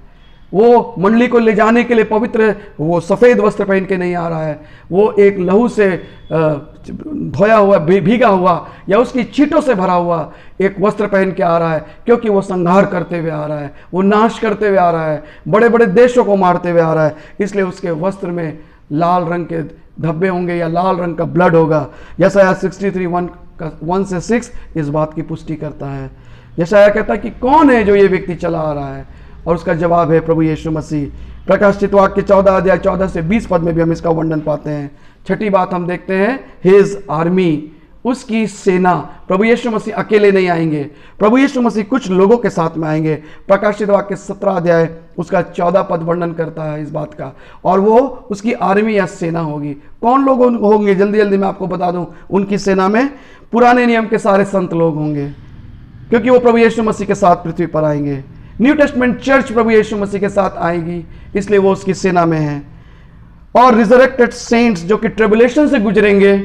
वो मंडली को ले जाने के लिए पवित्र, वो सफ़ेद वस्त्र पहन के नहीं आ रहा है, वो एक लहू से धोया हुआ, भीगा हुआ या उसकी छींटों से भरा हुआ एक वस्त्र पहन के आ रहा है, क्योंकि वो संहार करते हुए आ रहा है, वो नाश करते हुए आ रहा है, बड़े बड़े देशों को मारते हुए आ रहा है। इसलिए उसके वस्त्र में लाल रंग के धब्बे होंगे या लाल रंग का ब्लड होगा। यशायाह 63:1 से 6 इस बात की पुष्टि करता है। यशायाह कहता है कि कौन है जो ये व्यक्ति चला आ रहा है, और उसका जवाब है प्रभु यीशु मसीह। प्रकाशित वाक्य 14 अध्याय 14 से 20 पद में भी हम इसका वर्णन पाते हैं। छठी बात हम देखते हैं, हिज आर्मी, उसकी सेना। प्रभु यीशु मसीह अकेले नहीं आएंगे, प्रभु यीशु मसीह कुछ लोगों के साथ में आएंगे। प्रकाशित वाक्य 17 अध्याय उसका 14 पद वर्णन करता है इस बात का, और वो उसकी आर्मी या सेना होगी। कौन लोग होंगे, जल्दी जल्दी मैं आपको बता दूं। उनकी सेना में पुराने नियम के सारे संत लोग होंगे, क्योंकि वो प्रभु यीशु मसीह के साथ पृथ्वी पर आएंगे। न्यू टेस्टमेंट चर्च प्रभु यीशु मसीह के साथ आएगी, इसलिए वो उसकी सेना में है। और रिजरेक्टेड सेंट्स जो कि ट्रिबुलेशन से गुजरेंगे,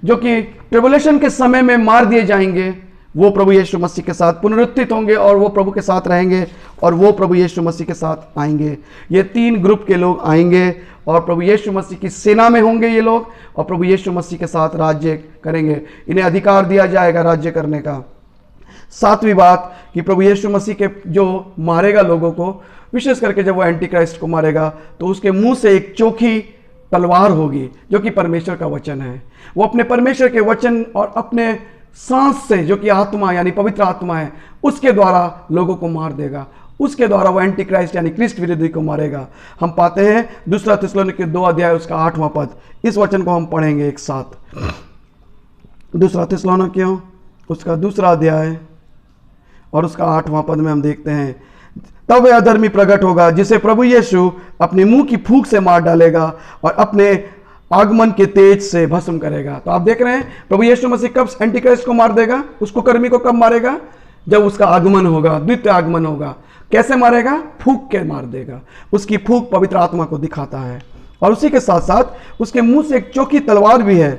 जो कि ट्रिबुलेशन के समय में मार दिए जाएंगे, वो प्रभु यीशु मसीह के साथ पुनरुत्थित होंगे और वो प्रभु के साथ रहेंगे, और वो प्रभु यीशु मसीह के साथ आएंगे। ये 3 ग्रुप के लोग आएंगे और प्रभु यीशु मसीह की सेना में होंगे ये लोग, और प्रभु यीशु मसीह के साथ राज्य करेंगे। इन्हें अधिकार दिया जाएगा राज्य करने का। 7वीं बात कि प्रभु यीशु मसीह के जो मारेगा लोगों को, विशेष करके जब वो एंटी क्राइस्ट को मारेगा, तो उसके मुंह से एक चोखी तलवार होगी जो कि परमेश्वर का वचन है। वो अपने परमेश्वर के वचन और अपने सांस से, जो कि आत्मा यानी पवित्र आत्मा है, उसके द्वारा लोगों को मार देगा। उसके द्वारा वो एंटी क्राइस्ट यानी क्रिस्ट विरोधी को मारेगा। हम पाते हैं 2 थिस्सलुनीके 2 अध्याय उसका 8वां पद, इस वचन को हम पढ़ेंगे एक साथ। 2 थिस्सलुनीके उसका 2 अध्याय और उसका 8वां पद में हम देखते हैं, तब वह अधर्मी प्रकट होगा जिसे प्रभु यीशु अपने मुंह की फूंक से मार डालेगा और अपने आगमन के तेज से भस्म करेगा। तो आप देख रहे हैं प्रभु यीशु मसीह कब एंटी क्राइस्ट को मार देगा, उसको कर्मी को कब मारेगा, जब उसका आगमन होगा, द्वितीय आगमन होगा। कैसे मारेगा, फूंक के मार देगा। उसकी फूंक पवित्र आत्मा को दिखाता है, और उसी के साथ साथ उसके मुंह से एक चौकी तलवार भी है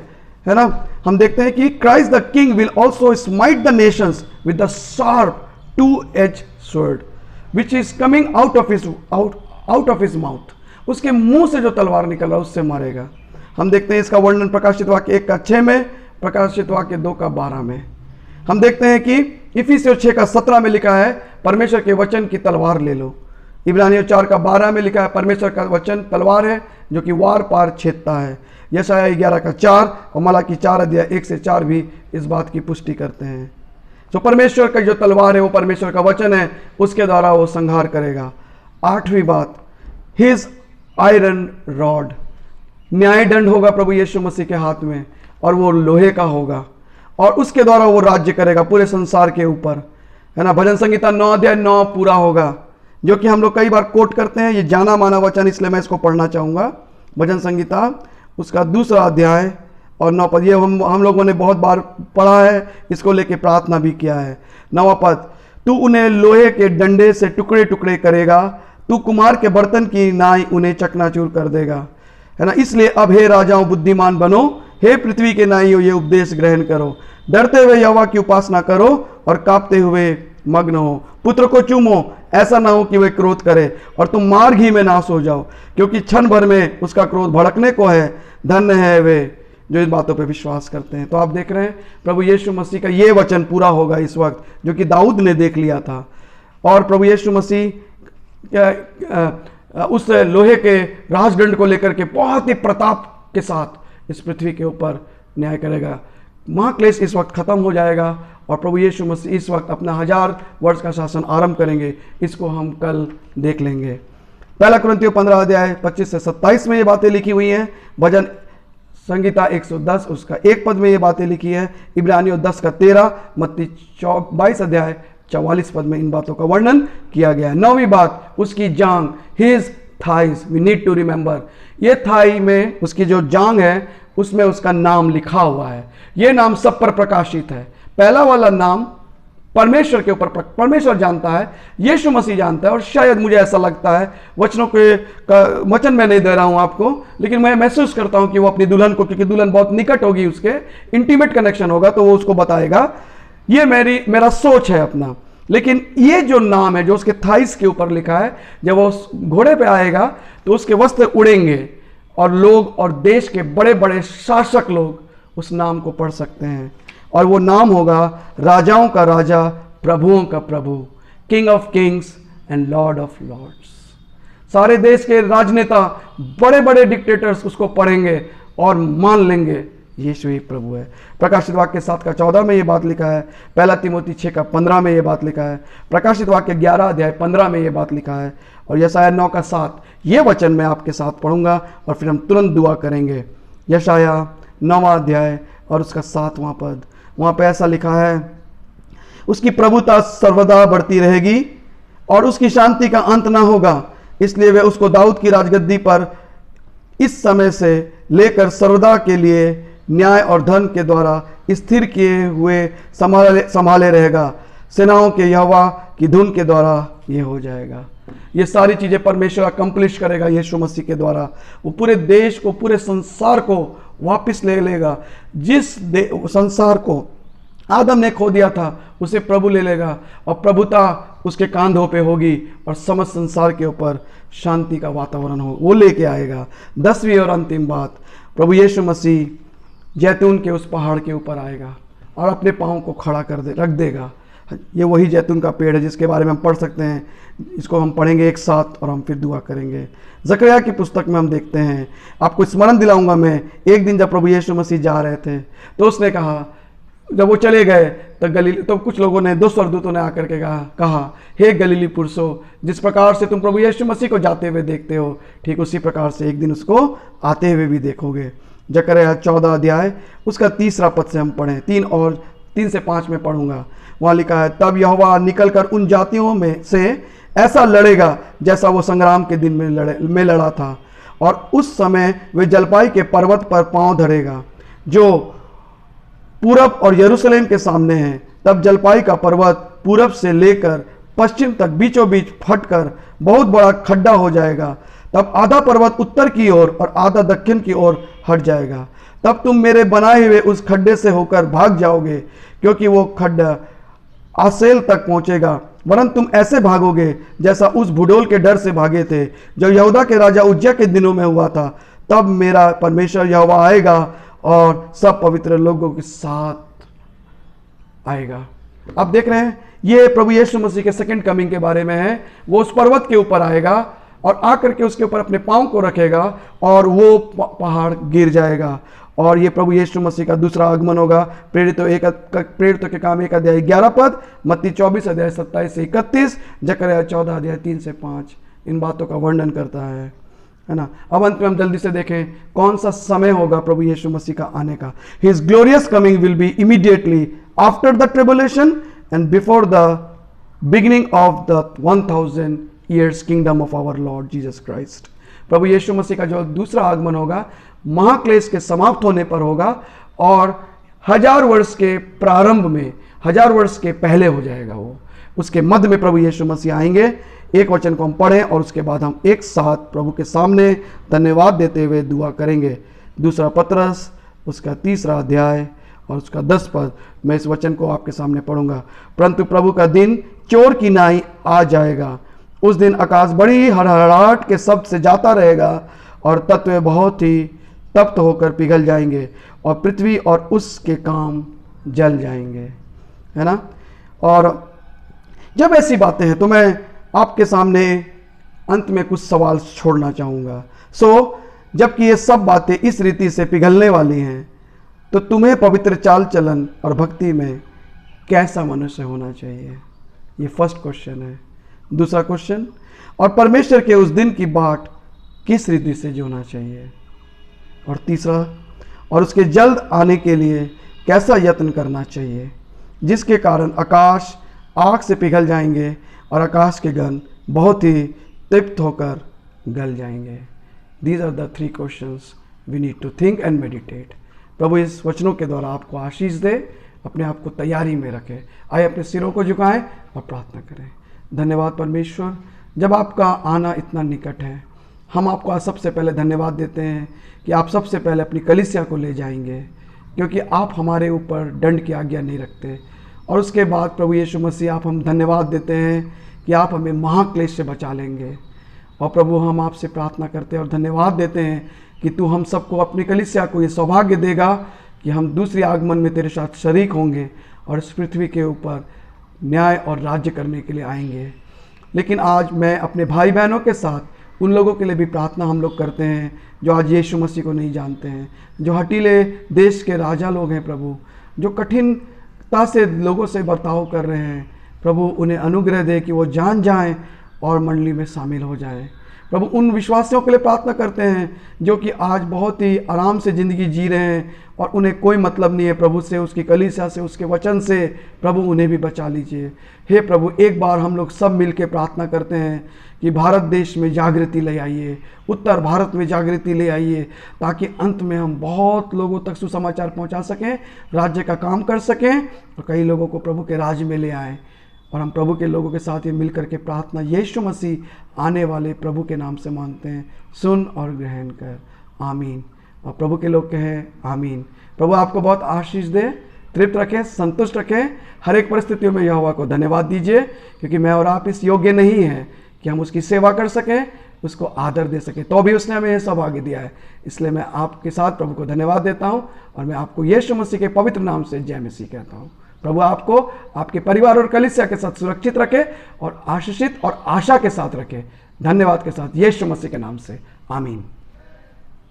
ना। हम देखते हैं कि Christ the king will also smite the Nations with the sharp 2-edged sword which is coming out of his mouth। उसके मुंह से जो तलवार निकल रहा है उससे मारेगा। हम देखते हैं इसका वर्णन प्रकाशित वाक्य 1:6 में, प्रकाशित वाक्य 2:12 में। हम देखते हैं कि इफिसियों 6:17 में लिखा है, परमेश्वर के वचन की तलवार ले लो। इब्रानियों 4:12 में लिखा है, परमेश्वर का वचन तलवार है जो कि वार पार छेदता है। यशायाह 11:4 और मलाकी 4 अध्याय 1 से 4 भी इस बात की पुष्टि करते हैं। तो परमेश्वर का जो तलवार है वो परमेश्वर का वचन है, उसके द्वारा वो संहार करेगा। 8वीं बात, हिज आयरन रॉड, न्याय दंड होगा प्रभु यीशु मसीह के हाथ में, और वो लोहे का होगा, और उसके द्वारा वो राज्य करेगा पूरे संसार के ऊपर, है ना। भजन संहिता 9 अध्याय 9 पूरा होगा, जो कि हम लोग कई बार कोट करते हैं। ये जाना माना वचन, इसलिए मैं इसको पढ़ना चाहूँगा। भजन संहिता उसका 2 अध्याय और 9 पद, ये हम लोगों ने बहुत बार पढ़ा है, इसको लेके प्रार्थना भी किया है। 9वां पद, तू उन्हें लोहे के डंडे से टुकड़े टुकड़े करेगा, तू कुम्हार के बर्तन की नाई उन्हें चकनाचूर कर देगा, है ना। इसलिए अब हे राजाओं बुद्धिमान बनो, हे पृथ्वी के नाइयों ये उपदेश ग्रहण करो। डरते हुए यहोवा की उपासना करो और कांपते हुए मग्न हो। पुत्र को चूमो, ऐसा ना हो कि वह क्रोध करे और तुम मार घी में नाश हो जाओ, क्योंकि क्षण भर में उसका क्रोध भड़कने को है। धन्य है वे जो इन बातों पे विश्वास करते हैं। तो आप देख रहे हैं प्रभु यीशु मसीह का ये वचन पूरा होगा इस वक्त, जो कि दाऊद ने देख लिया था। और प्रभु यीशु मसीह उस लोहे के राजदंड को लेकर के बहुत ही प्रताप के साथ इस पृथ्वी के ऊपर न्याय करेगा। महाक्लेश इस वक्त खत्म हो जाएगा और प्रभु यीशु मसीह इस वक्त अपना 1000 वर्ष का शासन आरंभ करेंगे। इसको हम कल देख लेंगे। 1 कुरिन्थियों 15 अध्याय 25 से 27 में ये बातें लिखी हुई हैं। भजन संगीता 110 उसका 1 पद में ये बातें लिखी है। इब्रानियों 10:13, मत्ती 22 अध्याय 44 पद में इन बातों का वर्णन किया गया है। 9वीं बात, उसकी जांग, his thighs, we need to remember. ये थाई में उसकी जो जांग है उसमें उसका नाम लिखा हुआ है। ये नाम सब पर प्रकाशित है। पहला वाला नाम परमेश्वर के ऊपर, परमेश्वर जानता है, यीशु मसीह जानता है, और शायद मुझे ऐसा लगता है, वचनों के वचन मैं नहीं दे रहा हूं आपको, लेकिन मैं महसूस करता हूं कि वो अपनी दुल्हन को, क्योंकि दुल्हन बहुत निकट होगी, उसके इंटीमेट कनेक्शन होगा, तो वो उसको बताएगा। ये मेरा सोच है अपना। लेकिन ये जो नाम है जो उसके थाइस के ऊपर लिखा है, जब वो उस घोड़े पे आएगा तो उसके वस्त्र उड़ेंगे और लोग और देश के बड़े बड़े शासक लोग उस नाम को पढ़ सकते हैं। और वो नाम होगा राजाओं का राजा, प्रभुओं का प्रभु, king of kings and lord of lords. सारे देश के राजनेता, बड़े बड़े डिक्टेटर्स उसको पढ़ेंगे और मान लेंगे यीशु ही प्रभु है। प्रकाशित वाक्य 7:14 में ये बात लिखा है। पहला तिमोथी 6:15 में ये बात लिखा है। प्रकाशित वाक्य 11 अध्याय 15 में ये बात लिखा है। और यशाया 9:7 ये वचन मैं आपके साथ पढ़ूंगा और फिर हम तुरंत दुआ करेंगे। यशाया 9वां अध्याय और उसका 7वां पद, वहाँ पे ऐसा लिखा है, उसकी प्रभुता सर्वदा बढ़ती रहेगी और उसकी शांति का अंत ना होगा, इसलिए वे उसको दाऊद की राजगद्दी पर इस समय से लेकर सर्वदा के लिए न्याय और धन के द्वारा स्थिर किए हुए संभाले रहेगा। सेनाओं के यहोवा की धुन के द्वारा ये हो जाएगा। ये सारी चीज़ें परमेश्वर अकम्प्लिश करेगा यीशु मसीह के द्वारा। वो पूरे देश को, पूरे संसार को वापस ले लेगा। जिस संसार को आदम ने खो दिया था उसे प्रभु ले लेगा और प्रभुता उसके कांधों पे होगी और समस्त संसार के ऊपर शांति का वातावरण हो, वो लेके आएगा। 10वीं और अंतिम बात, प्रभु यीशु मसीह जैतून के उस पहाड़ के ऊपर आएगा और अपने पाँव को खड़ा रख देगा। ये वही जैतून का पेड़ है जिसके बारे में हम पढ़ सकते हैं। इसको हम पढ़ेंगे एक साथ और हम फिर दुआ करेंगे। जकरिया की पुस्तक में हम देखते हैं, आपको स्मरण दिलाऊंगा मैं, एक दिन जब प्रभु यीशु मसीह जा रहे थे तो उसने कहा, जब वो चले गए तो कुछ लोगों ने, 2 स्वर्गदूतों ने आकर के कहा हे गलीली पुरुषों, जिस प्रकार से तुम प्रभु यीशु मसीह को जाते हुए देखते हो, ठीक उसी प्रकार से एक दिन उसको आते हुए भी देखोगे। जकरिया 14 अध्याय उसका 3 पद से हम पढ़ें, 3 से 5 में पढ़ूंगा। वहाँ लिखा है, तब यहोवा निकलकर उन जातियों में से ऐसा लड़ेगा जैसा वो संग्राम के दिन में लड़ा था, और उस समय वे जलपाई के पर्वत पर पांव धरेगा जो पूरब और यरूशलेम के सामने है। तब जलपाई का पर्वत पूरब से लेकर पश्चिम तक बीचों बीच फटकर बहुत बड़ा खड्डा हो जाएगा। तब आधा पर्वत उत्तर की ओर और आधा दक्षिण की ओर हट जाएगा। तब तुम मेरे बनाए हुए उस खड्डे से होकर भाग जाओगे, क्योंकि वो खड्डा आसेल तक पहुंचेगा, वरन तुम ऐसे भागोगे जैसा उस भूडोल के डर से भागे थे जो यहूदा के राजा उज्जिया के दिनों में हुआ था। तब मेरा परमेश्वर यहोवा आएगा और सब पवित्र लोगों के साथ आएगा। आप देख रहे हैं, ये प्रभु यीशु मसीह के सेकंड कमिंग के बारे में है। वो उस पर्वत के ऊपर आएगा और आकर के उसके ऊपर अपने पांव को रखेगा और वो पहाड़ गिर जाएगा। और ये प्रभु यीशु मसीह का दूसरा आगमन होगा। प्रेरितों के काम 1 अध्याय 11 पद, मत्ती 24 अध्याय 27 से 31, जकरिया 14 अध्याय 3 से 5 इन बातों का वर्णन करता है ना। अब अंत में हम जल्दी से देखें कौन सा समय होगा प्रभु यीशु मसीह का आने का। His glorious coming will be immediately after the tribulation and before the beginning of the 1000 years kingdom of our Lord Jesus Christ। प्रभु यीशु मसीह का जो दूसरा आगमन होगा महाक्लेश के समाप्त होने पर होगा और 1000 वर्ष के प्रारंभ में, 1000 वर्ष के पहले हो जाएगा। वो उसके मध्य में प्रभु यीशु मसीह आएंगे। एक वचन को हम पढ़ें और उसके बाद हम एक साथ प्रभु के सामने धन्यवाद देते हुए दुआ करेंगे। दूसरा पतरस उसका 3 अध्याय और उसका 10 पद, मैं इस वचन को आपके सामने पढ़ूंगा। परंतु प्रभु का दिन चोर की नाई आ जाएगा। उस दिन आकाश बड़ी हड़हड़ाहट के शब्द से जाता रहेगा और तत्व बहुत ही तप्त होकर पिघल जाएंगे और पृथ्वी और उसके काम जल जाएंगे, है ना। और जब ऐसी बातें हैं तो मैं आपके सामने अंत में कुछ सवाल छोड़ना चाहूँगा। जबकि ये सब बातें इस रीति से पिघलने वाली हैं तो तुम्हें पवित्र चाल चलन और भक्ति में कैसा मनुष्य होना चाहिए, ये फर्स्ट क्वेश्चन है। दूसरा क्वेश्चन, और परमेश्वर के उस दिन की बाट किस रीति से जीना चाहिए। और तीसरा, और उसके जल्द आने के लिए कैसा यत्न करना चाहिए जिसके कारण आकाश आग से पिघल जाएंगे और आकाश के गण बहुत ही तृप्त होकर गल जाएंगे। These are the 3 questions we need to think and meditate. प्रभु इस वचनों के द्वारा आपको आशीष दे, अपने आप को तैयारी में रखें। आइए अपने सिरों को झुकाएं और प्रार्थना करें। धन्यवाद परमेश्वर, जब आपका आना इतना निकट है, हम आपको आज सबसे पहले धन्यवाद देते हैं कि आप सबसे पहले अपनी कलीसिया को ले जाएंगे, क्योंकि आप हमारे ऊपर दंड की आज्ञा नहीं रखते। और उसके बाद प्रभु यीशु मसीह, आप हम धन्यवाद देते हैं कि आप हमें महाक्लेश से बचा लेंगे। और प्रभु हम आपसे प्रार्थना करते हैं और धन्यवाद देते हैं कि तू हम सबको, अपनी कलीसिया को ये सौभाग्य देगा कि हम दूसरे आगमन में तेरे साथ शरीक होंगे और इस पृथ्वी के ऊपर न्याय और राज्य करने के लिए आएंगे। लेकिन आज मैं अपने भाई बहनों के साथ उन लोगों के लिए भी प्रार्थना हम लोग करते हैं जो आज यीशु मसीह को नहीं जानते हैं, जो हटीले देश के राजा लोग हैं प्रभु, जो कठिनता से लोगों से बर्ताव कर रहे हैं प्रभु, उन्हें अनुग्रह दे कि वो जान जाएं और मंडली में शामिल हो जाएं। प्रभु उन विश्वासियों के लिए प्रार्थना करते हैं जो कि आज बहुत ही आराम से ज़िंदगी जी रहे हैं और उन्हें कोई मतलब नहीं है प्रभु से, उसकी कलीसिया से, उसके वचन से। प्रभु उन्हें भी बचा लीजिए। हे प्रभु, एक बार हम लोग सब मिल के प्रार्थना करते हैं कि भारत देश में जागृति ले आइए, उत्तर भारत में जागृति ले आइए, ताकि अंत में हम बहुत लोगों तक सुसमाचार पहुंचा सकें, राज्य का काम कर सकें और कई लोगों को प्रभु के राज्य में ले आएँ। और हम प्रभु के लोगों के साथ ये मिल करके प्रार्थना यीशु मसीह आने वाले प्रभु के नाम से मांगते हैं। सुन और ग्रहण कर, आमीन। और प्रभु के लोग कहें आमीन। प्रभु आपको बहुत आशीष दे, तृप्त रखें, संतुष्ट रखें। हर एक परिस्थितियों में यहोवा को धन्यवाद दीजिए, क्योंकि मैं और आप इस योग्य नहीं हैं कि हम उसकी सेवा कर सकें, उसको आदर दे सकें, तो भी उसने हमें यह सौभाग्य दिया है। इसलिए मैं आपके साथ प्रभु को धन्यवाद देता हूँ और मैं आपको यीशु मसीह के पवित्र नाम से जय मसीह कहता हूँ। प्रभु आपको, आपके परिवार और कलीसिया के साथ सुरक्षित रखे और आशीषित और आशा के साथ रखे। धन्यवाद के साथ यीशु मसीह के नाम से, आमीन।